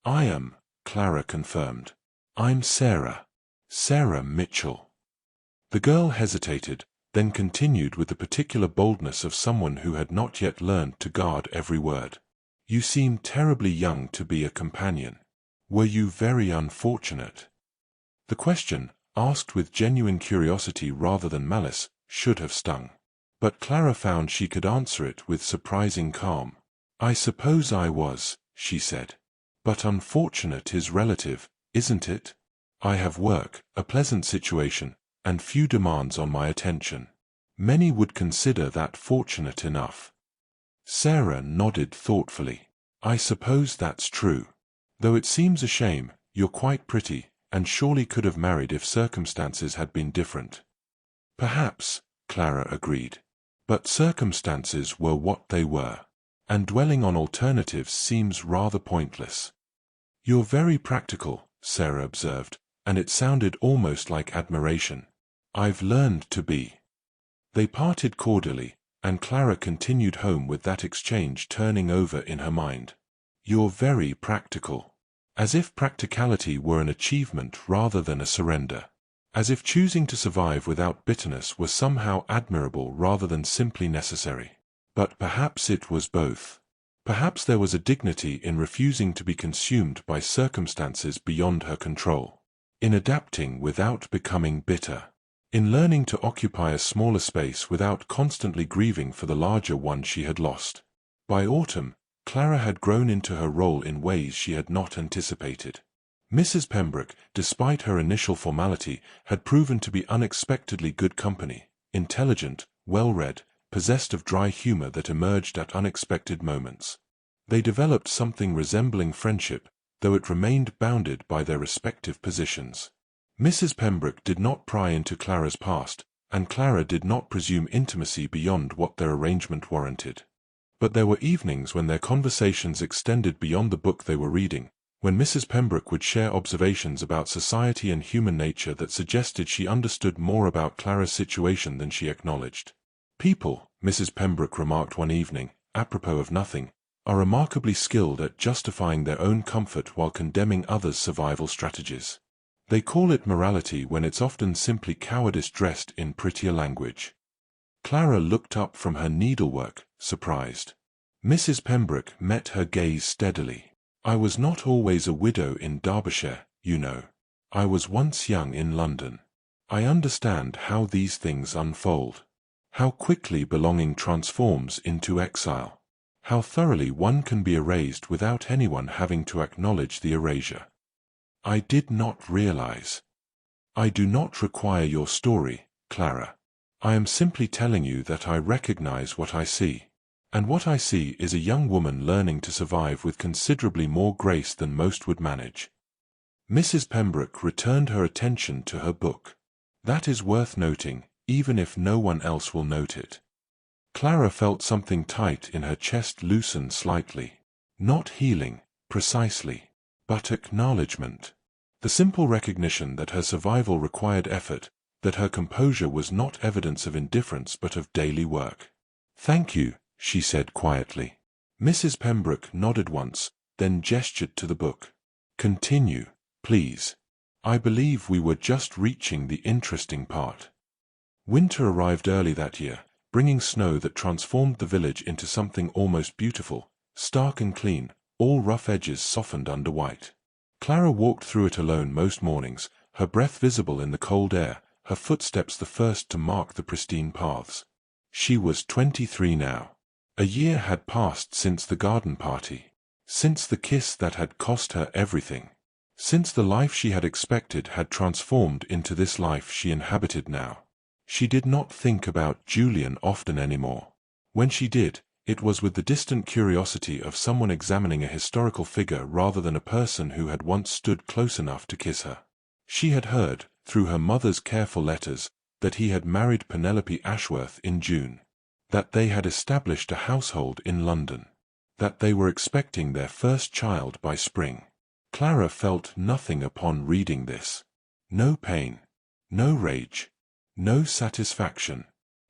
"I am," Clara confirmed. "I'm Sarah. Sarah Mitchell." The girl hesitated, then continued with the particular boldness of someone who had not yet learned to guard every word. "You seem terribly young to be a companion. Were you very unfortunate?" The question, asked with genuine curiosity rather than malice, should have stung. But Clara found she could answer it with surprising calm. "I suppose I was," she said. "But unfortunate is relative, isn't it? I have work, a pleasant situation, and few demands on my attention. Many would consider that fortunate enough." Sarah nodded thoughtfully. "I suppose that's true. Though it seems a shame, you're quite pretty, and surely could have married if circumstances had been different." "Perhaps," Clara agreed. "But circumstances were what they were. And dwelling on alternatives seems rather pointless." "You're very practical," Sarah observed, and it sounded almost like admiration. "I've learned to be." They parted cordially, and Clara continued home with that exchange turning over in her mind. "You're very practical." As if practicality were an achievement rather than a surrender. As if choosing to survive without bitterness were somehow admirable rather than simply necessary. But perhaps it was both. Perhaps there was a dignity in refusing to be consumed by circumstances beyond her control. In adapting without becoming bitter. In learning to occupy a smaller space without constantly grieving for the larger one she had lost. By autumn, Clara had grown into her role in ways she had not anticipated. Mrs. Pembroke, despite her initial formality, had proven to be unexpectedly good company, intelligent, well-read, possessed of dry humor that emerged at unexpected moments. They developed something resembling friendship, though it remained bounded by their respective positions. Mrs. Pembroke did not pry into Clara's past, and Clara did not presume intimacy beyond what their arrangement warranted. But there were evenings when their conversations extended beyond the book they were reading, when Mrs. Pembroke would share observations about society and human nature that suggested she understood more about Clara's situation than she acknowledged. "People," Mrs. Pembroke remarked one evening, apropos of nothing, "are remarkably skilled at justifying their own comfort while condemning others' survival strategies. They call it morality when it's often simply cowardice dressed in prettier language." Clara looked up from her needlework, surprised. Mrs. Pembroke met her gaze steadily. "I was not always a widow in Derbyshire, you know. I was once young in London. I understand how these things unfold. How quickly belonging transforms into exile. How thoroughly one can be erased without anyone having to acknowledge the erasure. I did not realize. I do not require your story, Clara. I am simply telling you that I recognize what I see. And what I see is a young woman learning to survive with considerably more grace than most would manage. Mrs. Pembroke returned her attention to her book. That is worth noting, even if no one else will note it. Clara felt something tight in her chest loosen slightly. Not healing, precisely, but acknowledgement. The simple recognition that her survival required effort, that her composure was not evidence of indifference but of daily work. Thank you, she said quietly. Mrs. Pembroke nodded once, then gestured to the book. Continue, please. I believe we were just reaching the interesting part. Winter arrived early that year, bringing snow that transformed the village into something almost beautiful, stark and clean, all rough edges softened under white. Clara walked through it alone most mornings, her breath visible in the cold air, her footsteps the first to mark the pristine paths. She was 23 now. A year had passed since the garden party, since the kiss that had cost her everything, since the life she had expected had transformed into this life she inhabited now. She did not think about Julian often anymore. When she did, it was with the distant curiosity of someone examining a historical figure rather than a person who had once stood close enough to kiss her. She had heard, through her mother's careful letters, that he had married Penelope Ashworth in June, that they had established a household in London, that they were expecting their first child by spring. Clara felt nothing upon reading this. No pain, no rage, no satisfaction.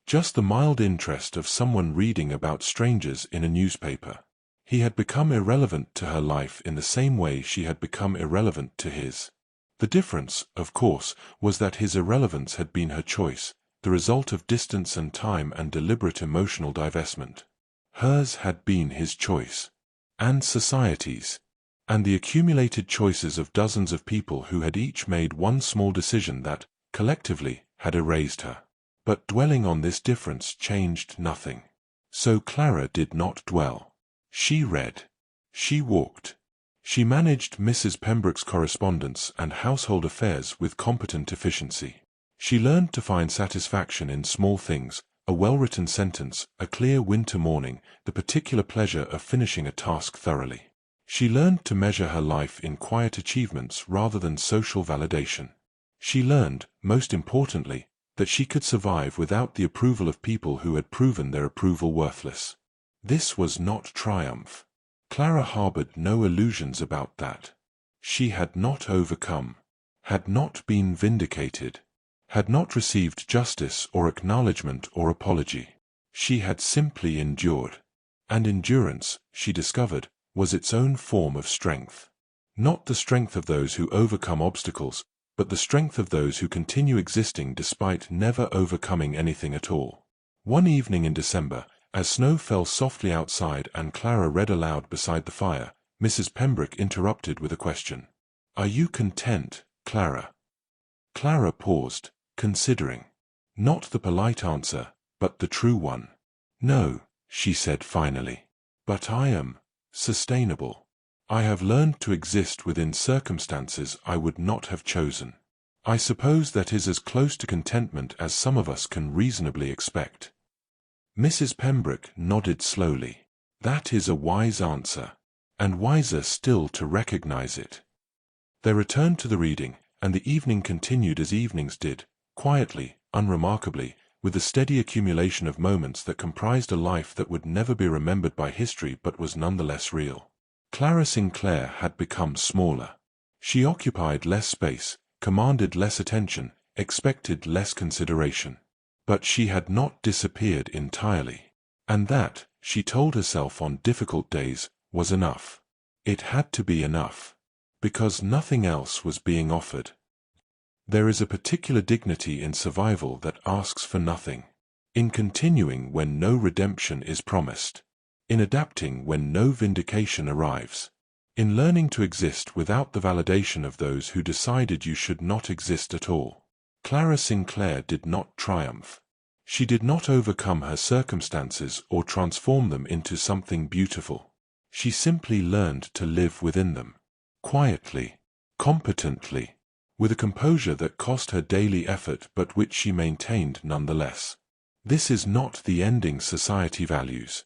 Just the mild interest of someone reading about strangers in a newspaper. He had become irrelevant to her life in the same way she had become irrelevant to his. The difference, of course, was that his irrelevance had been her choice, the result of distance and time and deliberate emotional divestment. Hers had been his choice. And society's. And the accumulated choices of dozens of people who had each made one small decision that, collectively, had erased her. But dwelling on this difference changed nothing. So Clara did not dwell. She read. She walked. She managed Mrs. Pembroke's correspondence and household affairs with competent efficiency. She learned to find satisfaction in small things, a well-written sentence, a clear winter morning, the particular pleasure of finishing a task thoroughly. She learned to measure her life in quiet achievements rather than social validation. She learned, most importantly, that she could survive without the approval of people who had proven their approval worthless. This was not triumph. Clara harbored no illusions about that. She had not overcome, had not been vindicated, had not received justice or acknowledgement or apology. She had simply endured. And endurance, she discovered, was its own form of strength. Not the strength of those who overcome obstacles, but the strength of those who continue existing despite never overcoming anything at all. One evening in December, as snow fell softly outside and Clara read aloud beside the fire, Mrs. Pembroke interrupted with a question. "Are you content, Clara?" Clara paused, considering. Not the polite answer, but the true one. "No," she said finally. "But I am sustainable. I have learned to exist within circumstances I would not have chosen. I suppose that is as close to contentment as some of us can reasonably expect." Mrs. Pembroke nodded slowly. "That is a wise answer, and wiser still to recognize it." They returned to the reading, and the evening continued as evenings did, quietly, unremarkably, with the steady accumulation of moments that comprised a life that would never be remembered by history but was nonetheless real. Clara Sinclair had become smaller. She occupied less space, commanded less attention, expected less consideration. But she had not disappeared entirely. And that, she told herself on difficult days, was enough. It had to be enough. Because nothing else was being offered. There is a particular dignity in survival that asks for nothing. In continuing when no redemption is promised. In adapting when no vindication arrives. In learning to exist without the validation of those who decided you should not exist at all. Clara Sinclair did not triumph. She did not overcome her circumstances or transform them into something beautiful. She simply learned to live within them. Quietly, competently, with a composure that cost her daily effort but which she maintained nonetheless. This is not the ending society values.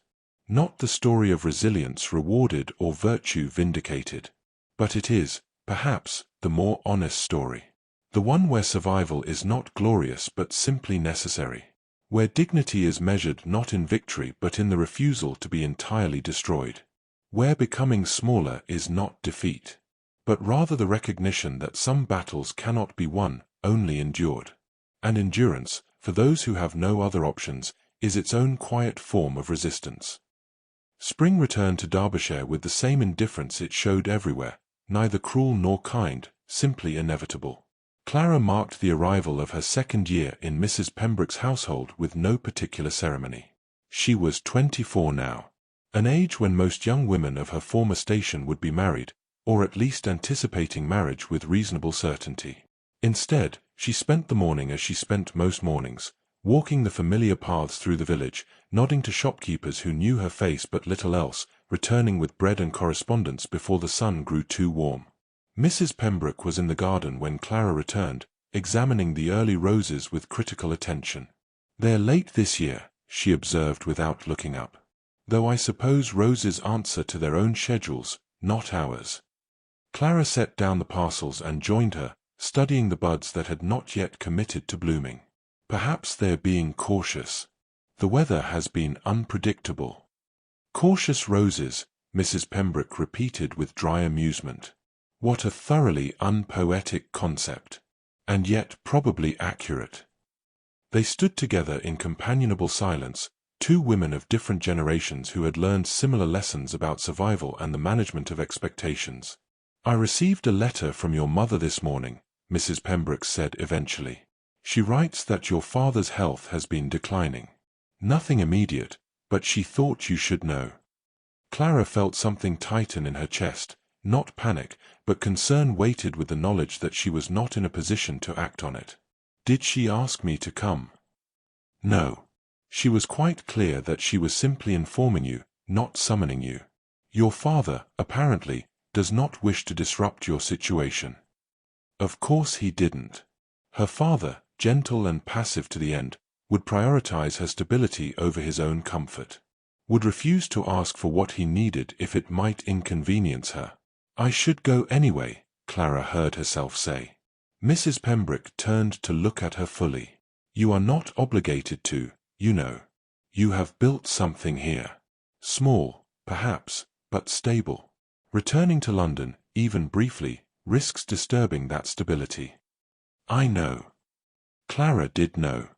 Not the story of resilience rewarded or virtue vindicated. But it is, perhaps, the more honest story. The one where survival is not glorious but simply necessary. Where dignity is measured not in victory but in the refusal to be entirely destroyed. Where becoming smaller is not defeat, but rather the recognition that some battles cannot be won, only endured. And endurance, for those who have no other options, is its own quiet form of resistance. Spring returned to Derbyshire with the same indifference it showed everywhere, neither cruel nor kind, simply inevitable. Clara marked the arrival of her second year in Mrs. Pembroke's household with no particular ceremony. She was 24 now, an age when most young women of her former station would be married, or at least anticipating marriage with reasonable certainty. Instead, she spent the morning as she spent most mornings, walking the familiar paths through the village, nodding to shopkeepers who knew her face but little else, returning with bread and correspondence before the sun grew too warm. Mrs. Pembroke was in the garden when Clara returned, examining the early roses with critical attention. "They're late this year," she observed without looking up. "Though I suppose roses answer to their own schedules, not ours." Clara set down the parcels and joined her, studying the buds that had not yet committed to blooming. "Perhaps they're being cautious. The weather has been unpredictable." "Cautious roses," Mrs. Pembroke repeated with dry amusement. What a thoroughly unpoetic concept. And yet probably accurate. They stood together in companionable silence, two women of different generations who had learned similar lessons about survival and the management of expectations. "I received a letter from your mother this morning," Mrs. Pembroke said eventually. "She writes that your father's health has been declining. Nothing immediate, but she thought you should know." Clara felt something tighten in her chest, not panic, but concern weighted with the knowledge that she was not in a position to act on it. "Did she ask me to come?" "No. She was quite clear that she was simply informing you, not summoning you. Your father, apparently, does not wish to disrupt your situation." Of course he didn't. Her father, gentle and passive to the end, would prioritize her stability over his own comfort. Would refuse to ask for what he needed if it might inconvenience her. "I should go anyway," Clara heard herself say. Mrs. Pembroke turned to look at her fully. "You are not obligated to, you know. You have built something here. Small, perhaps, but stable. Returning to London, even briefly, risks disturbing that stability." "I know." Clara did know.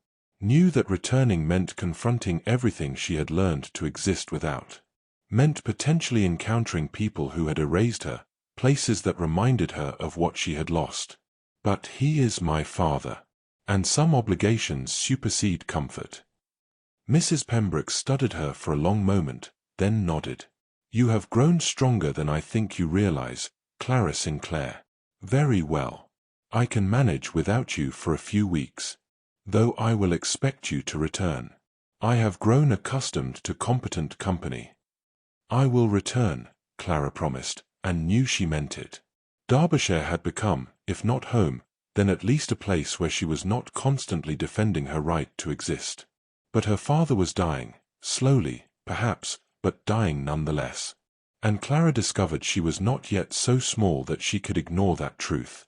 Knew that returning meant confronting everything she had learned to exist without. Meant potentially encountering people who had erased her, places that reminded her of what she had lost. "But he is my father, and some obligations supersede comfort." Mrs. Pembroke studied her for a long moment, then nodded. "You have grown stronger than I think you realize, Clara Sinclair. Very well. I can manage without you for a few weeks. Though I will expect you to return. I have grown accustomed to competent company." "I will return," Clara promised, and knew she meant it. Derbyshire had become, if not home, then at least a place where she was not constantly defending her right to exist. But her father was dying, slowly, perhaps, but dying nonetheless. And Clara discovered she was not yet so small that she could ignore that truth.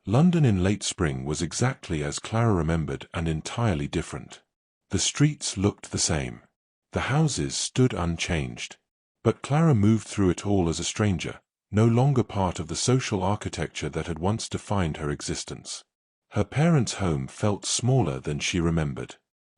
London in late spring was exactly as Clara remembered and entirely different. The streets looked the same. The houses stood unchanged. But Clara moved through it all as a stranger, no longer part of the social architecture that had once defined her existence. Her parents' home felt smaller than she remembered.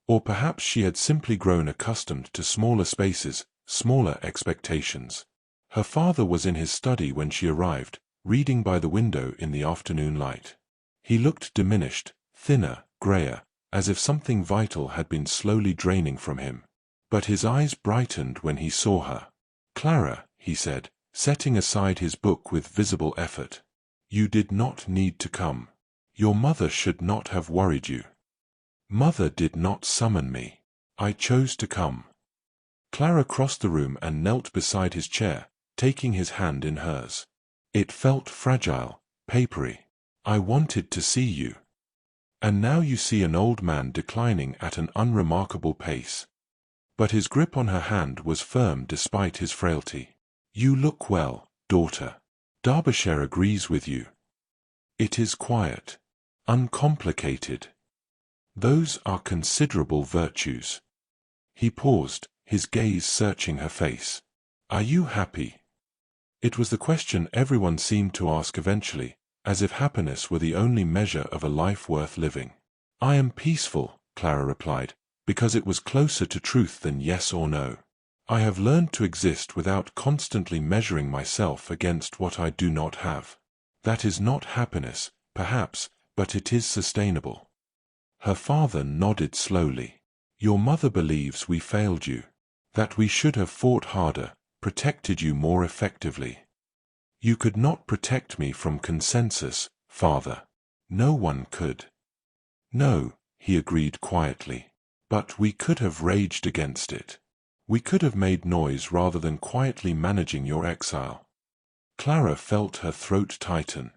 Or perhaps she had simply grown accustomed to smaller spaces, smaller expectations. Her father was in his study when she arrived, reading by the window in the afternoon light. He looked diminished, thinner, grayer, as if something vital had been slowly draining from him. But his eyes brightened when he saw her. "Clara," he said, setting aside his book with visible effort. "You did not need to come. Your mother should not have worried you." Mother did not summon me. I chose to come. Clara crossed the room and knelt beside his chair, taking his hand in hers. It felt fragile, papery. I wanted to see you. And now you see an old man declining at an unremarkable pace. But his grip on her hand was firm despite his frailty. You look well, daughter. Derbyshire agrees with you. It is quiet, uncomplicated. Those are considerable virtues. He paused, his gaze searching her face. Are you happy? It was the question everyone seemed to ask eventually, as if happiness were the only measure of a life worth living. I am peaceful, Clara replied, because it was closer to truth than yes or no. I have learned to exist without constantly measuring myself against what I do not have. That is not happiness, perhaps, but it is sustainable. Her father nodded slowly. Your mother believes we failed you. That we should have fought harder, protected you more effectively. You could not protect me from consensus, father. No one could. No, he agreed quietly. But we could have raged against it. We could have made noise rather than quietly managing your exile. Clara felt her throat tighten.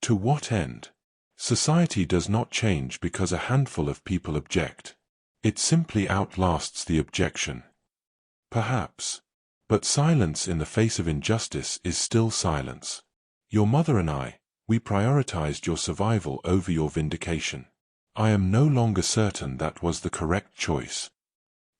To what end? Society does not change because a handful of people object. It simply outlasts the objection. Perhaps. But silence in the face of injustice is still silence. Your mother and I, we prioritized your survival over your vindication. I am no longer certain that was the correct choice.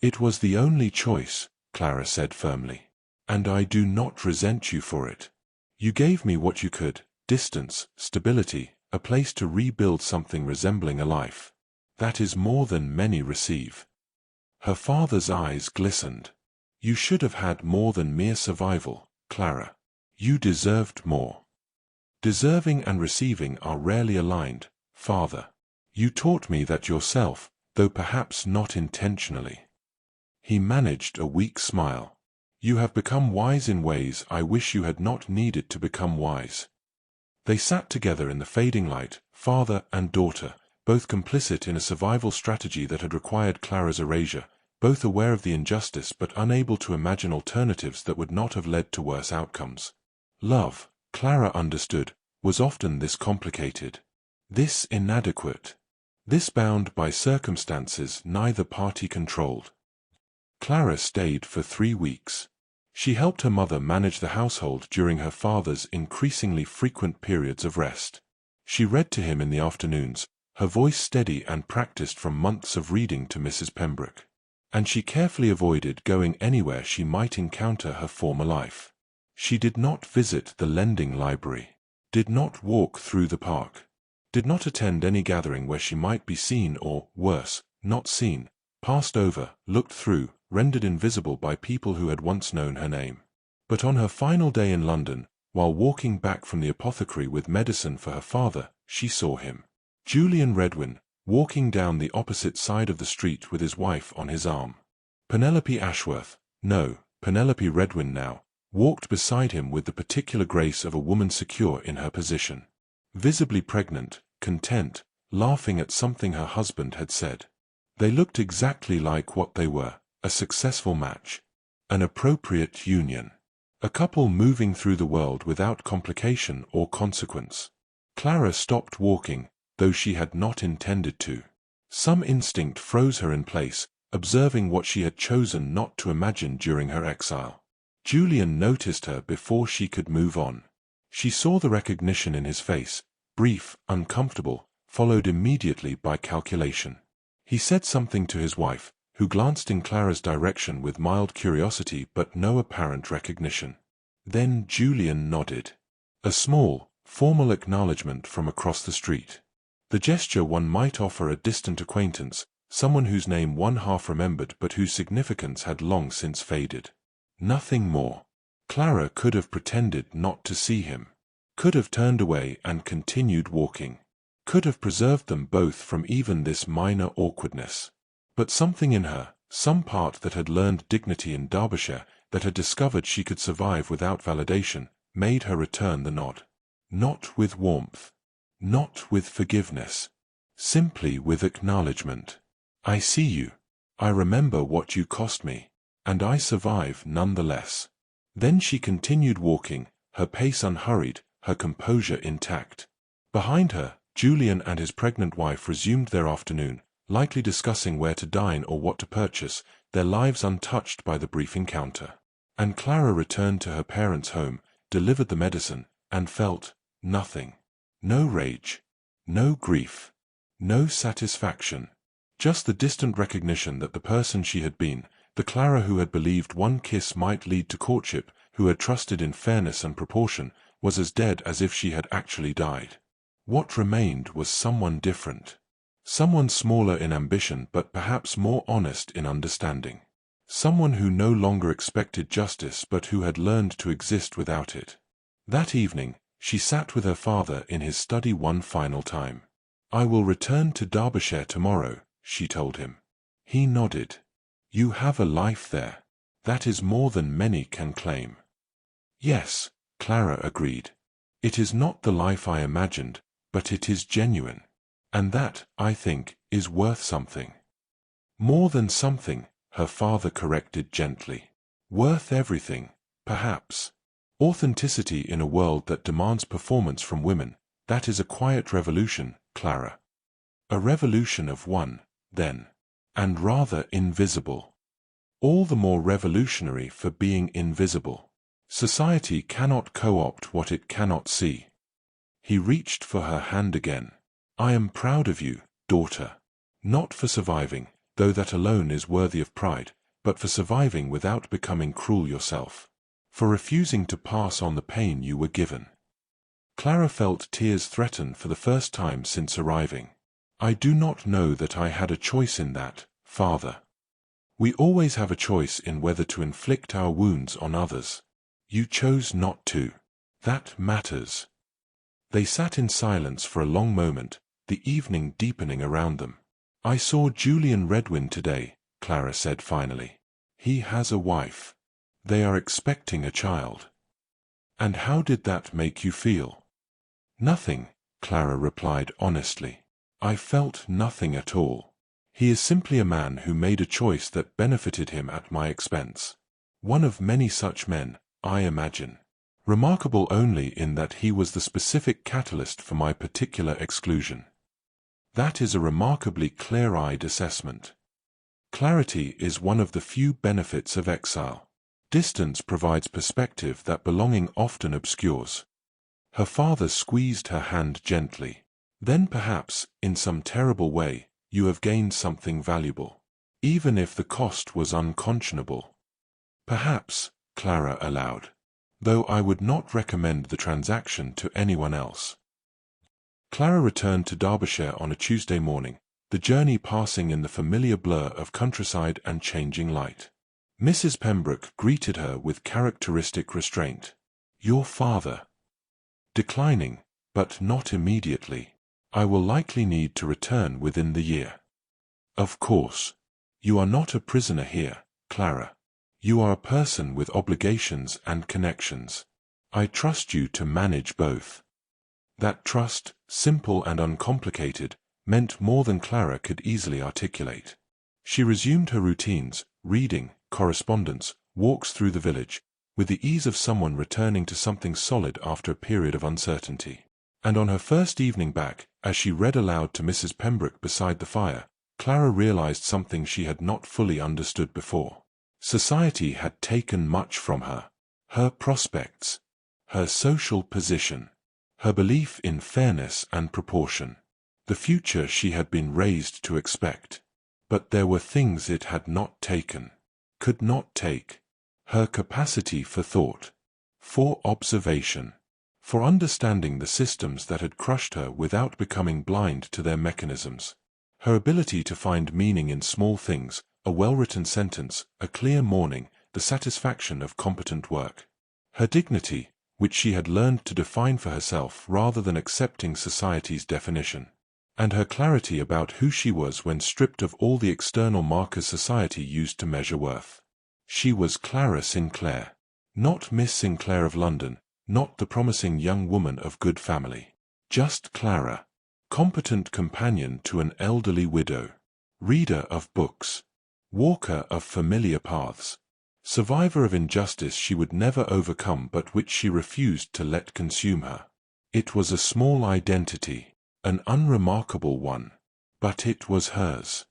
It was the only choice, Clara said firmly. And I do not resent you for it. You gave me what you could, distance, stability, a place to rebuild something resembling a life. That is more than many receive. Her father's eyes glistened. You should have had more than mere survival, Clara. You deserved more. Deserving and receiving are rarely aligned, father. You taught me that yourself, though perhaps not intentionally. He managed a weak smile. You have become wise in ways I wish you had not needed to become wise. They sat together in the fading light, father and daughter, both complicit in a survival strategy that had required Clara's erasure, both aware of the injustice but unable to imagine alternatives that would not have led to worse outcomes. Love, Clara understood, was often this complicated, this inadequate, this bound by circumstances neither party controlled. Clara stayed for 3 weeks. She helped her mother manage the household during her father's increasingly frequent periods of rest. She read to him in the afternoons, her voice steady and practiced from months of reading to Mrs. Pembroke. And she carefully avoided going anywhere she might encounter her former life. She did not visit the lending library, did not walk through the park, did not attend any gathering where she might be seen or, worse, not seen, passed over, looked through, rendered invisible by people who had once known her name. But on her final day in London, while walking back from the apothecary with medicine for her father, she saw him. Julian Redwin, walking down the opposite side of the street with his wife on his arm. Penelope Ashworth, no, Penelope Redwin now, walked beside him with the particular grace of a woman secure in her position. Visibly pregnant, content, laughing at something her husband had said. They looked exactly like what they were, a successful match, an appropriate union, a couple moving through the world without complication or consequence. Clara stopped walking, though she had not intended to. Some instinct froze her in place, observing what she had chosen not to imagine during her exile. Julian noticed her before she could move on. She saw the recognition in his face, brief, uncomfortable, followed immediately by calculation. He said something to his wife, who glanced in Clara's direction with mild curiosity but no apparent recognition. Then Julian nodded. A small, formal acknowledgement from across the street. The gesture one might offer a distant acquaintance, someone whose name one half remembered but whose significance had long since faded. Nothing more. Clara could have pretended not to see him, could have turned away and continued walking, could have preserved them both from even this minor awkwardness. But something in her, some part that had learned dignity in Derbyshire, that had discovered she could survive without validation, made her return the nod. Not with warmth. Not with forgiveness. Simply with acknowledgement. I see you. I remember what you cost me. And I survive nonetheless. Then she continued walking, her pace unhurried, her composure intact. Behind her, Julian and his pregnant wife resumed their afternoon, likely discussing where to dine or what to purchase, their lives untouched by the brief encounter. And Clara returned to her parents' home, delivered the medicine, and felt nothing. No rage. No grief. No satisfaction. Just the distant recognition that the person she had been, the Clara who had believed one kiss might lead to courtship, who had trusted in fairness and proportion, was as dead as if she had actually died. What remained was someone different. Someone smaller in ambition but perhaps more honest in understanding. Someone who no longer expected justice but who had learned to exist without it. That evening, she sat with her father in his study one final time. "I will return to Derbyshire tomorrow," she told him. He nodded. "You have a life there. That is more than many can claim." "Yes," Clara agreed. "It is not the life I imagined, but it is genuine. And that, I think, is worth something." "More than something," her father corrected gently. "Worth everything, perhaps. Authenticity in a world that demands performance from women, that is a quiet revolution, Clara. A revolution of one, then. And rather invisible. All the more revolutionary for being invisible. Society cannot co-opt what it cannot see." He reached for her hand again. "I am proud of you, daughter. Not for surviving, though that alone is worthy of pride, but for surviving without becoming cruel yourself. For refusing to pass on the pain you were given." Clara felt tears threaten for the first time since arriving. "I do not know that I had a choice in that, father. We always have a choice in whether to inflict our wounds on others. You chose not to. That matters." They sat in silence for a long moment, the evening deepening around them. "I saw Julian Redwyn today," Clara said finally. "He has a wife. They are expecting a child." "And how did that make you feel?" "Nothing," Clara replied honestly. "I felt nothing at all. He is simply a man who made a choice that benefited him at my expense. One of many such men, I imagine. Remarkable only in that he was the specific catalyst for my particular exclusion." That is a remarkably clear-eyed assessment. Clarity is one of the few benefits of exile. Distance provides perspective that belonging often obscures. Her father squeezed her hand gently. "Then perhaps, in some terrible way, you have gained something valuable. Even if the cost was unconscionable." "Perhaps," Clara allowed. "Though I would not recommend the transaction to anyone else." Clara returned to Derbyshire on a Tuesday morning, the journey passing in the familiar blur of countryside and changing light. Mrs. Pembroke greeted her with characteristic restraint. "Your father." "Declining, but not immediately. I will likely need to return within the year." "Of course. You are not a prisoner here, Clara. You are a person with obligations and connections. I trust you to manage both." That trust, simple and uncomplicated, meant more than Clara could easily articulate. She resumed her routines, reading, correspondence, walks through the village, with the ease of someone returning to something solid after a period of uncertainty. And on her first evening back, as she read aloud to Mrs. Pembroke beside the fire, Clara realized something she had not fully understood before. Society had taken much from her. Her prospects. Her social position. Her belief in fairness and proportion. The future she had been raised to expect. But there were things it had not taken. Could not take. Her capacity for thought. For observation. For understanding the systems that had crushed her without becoming blind to their mechanisms. Her ability to find meaning in small things, a well-written sentence, a clear morning, the satisfaction of competent work. Her dignity, which she had learned to define for herself rather than accepting society's definition. And her clarity about who she was when stripped of all the external markers society used to measure worth. She was Clara Sinclair. Not Miss Sinclair of London, not the promising young woman of good family. Just Clara. Competent companion to an elderly widow. reader of books, walker of familiar paths, survivor of injustice she would never overcome but which she refused to let consume her. It was a small identity, an unremarkable one, but it was hers.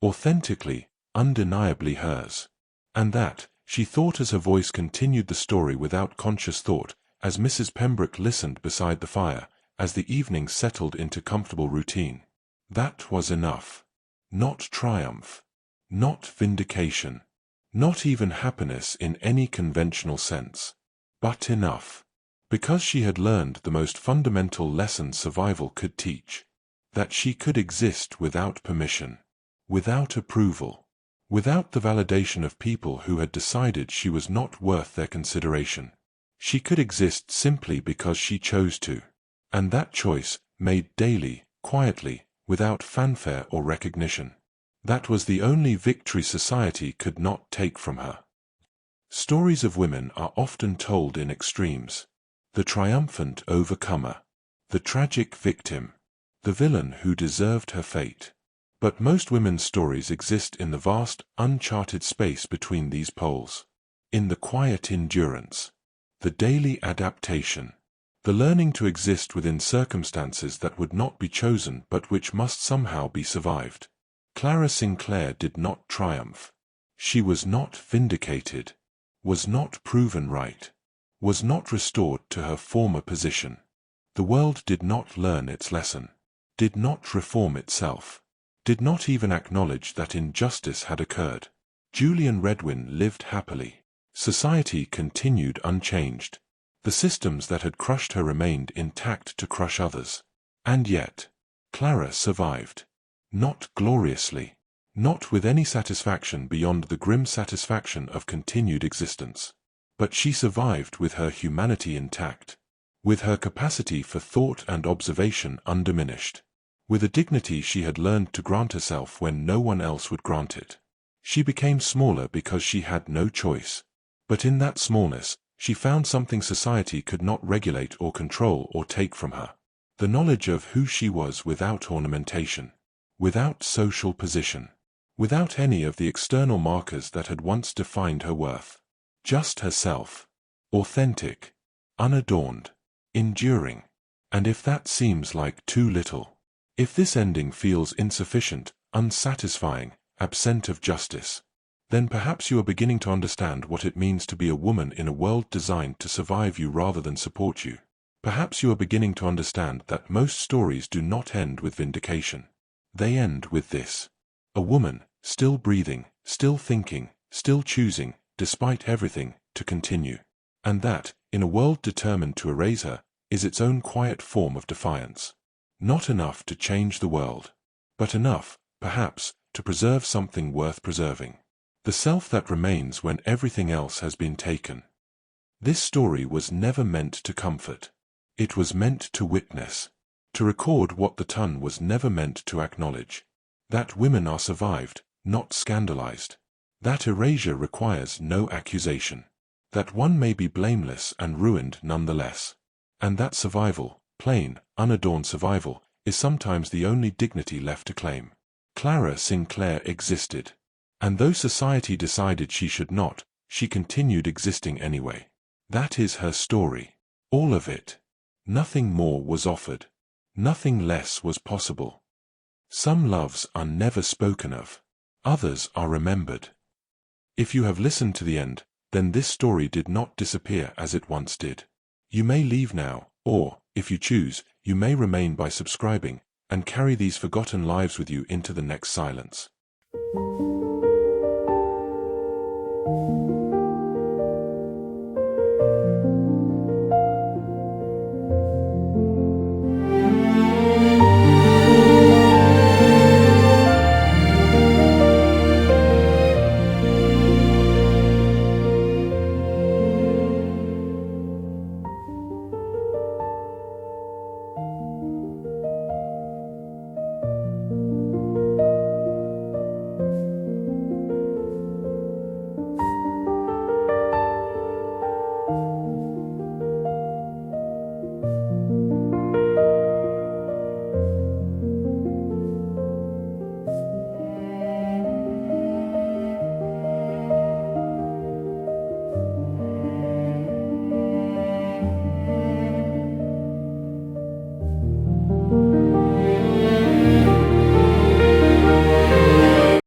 Authentically, undeniably hers. And that, she thought as her voice continued the story without conscious thought, as Mrs. Pembroke listened beside the fire, as the evening settled into comfortable routine. That was enough. Not triumph. Not vindication. Not even happiness in any conventional sense. But enough. Because she had learned the most fundamental lesson survival could teach. That she could exist without permission. Without approval. Without the validation of people who had decided she was not worth their consideration. She could exist simply because she chose to. And that choice, made daily, quietly, without fanfare or recognition. That was the only victory society could not take from her. Stories of women are often told in extremes. The triumphant overcomer. The tragic victim. The villain who deserved her fate. But most women's stories exist in the vast, uncharted space between these poles. In the quiet endurance. The daily adaptation. The learning to exist within circumstances that would not be chosen but which must somehow be survived. Clara Sinclair did not triumph. She was not vindicated. Was not proven right. Was not restored to her former position. The world did not learn its lesson. Did not reform itself. Did not even acknowledge that injustice had occurred. Julian Redwin lived happily. Society continued unchanged. The systems that had crushed her remained intact to crush others. And yet, Clara survived. Not gloriously. Not with any satisfaction beyond the grim satisfaction of continued existence. But she survived with her humanity intact. With her capacity for thought and observation undiminished. With a dignity she had learned to grant herself when no one else would grant it. She became smaller because she had no choice. But in that smallness, she found something society could not regulate or control or take from her. The knowledge of who she was without ornamentation. Without social position. Without any of the external markers that had once defined her worth. Just herself. Authentic. Unadorned. Enduring. And if that seems like too little, if this ending feels insufficient, unsatisfying, absent of justice, then perhaps you are beginning to understand what it means to be a woman in a world designed to survive you rather than support you. Perhaps you are beginning to understand that most stories do not end with vindication. They end with this. A woman, still breathing, still thinking, still choosing, despite everything, to continue. And that, in a world determined to erase her, is its own quiet form of defiance. Not enough to change the world, but enough, perhaps, to preserve something worth preserving. The self that remains when everything else has been taken. This story was never meant to comfort. It was meant to witness. To record what the tongue was never meant to acknowledge. That women are survived, not scandalized. That erasure requires no accusation. That one may be blameless and ruined nonetheless. And that survival, plain, unadorned survival, is sometimes the only dignity left to claim. Clara Sinclair existed. And though society decided she should not, she continued existing anyway. That is her story. All of it. Nothing more was offered. Nothing less was possible. Some loves are never spoken of. Others are remembered. If you have listened to the end, then this story did not disappear as it once did. You may leave now, or, if you choose, you may remain by subscribing, and carry these forgotten lives with you into the next silence.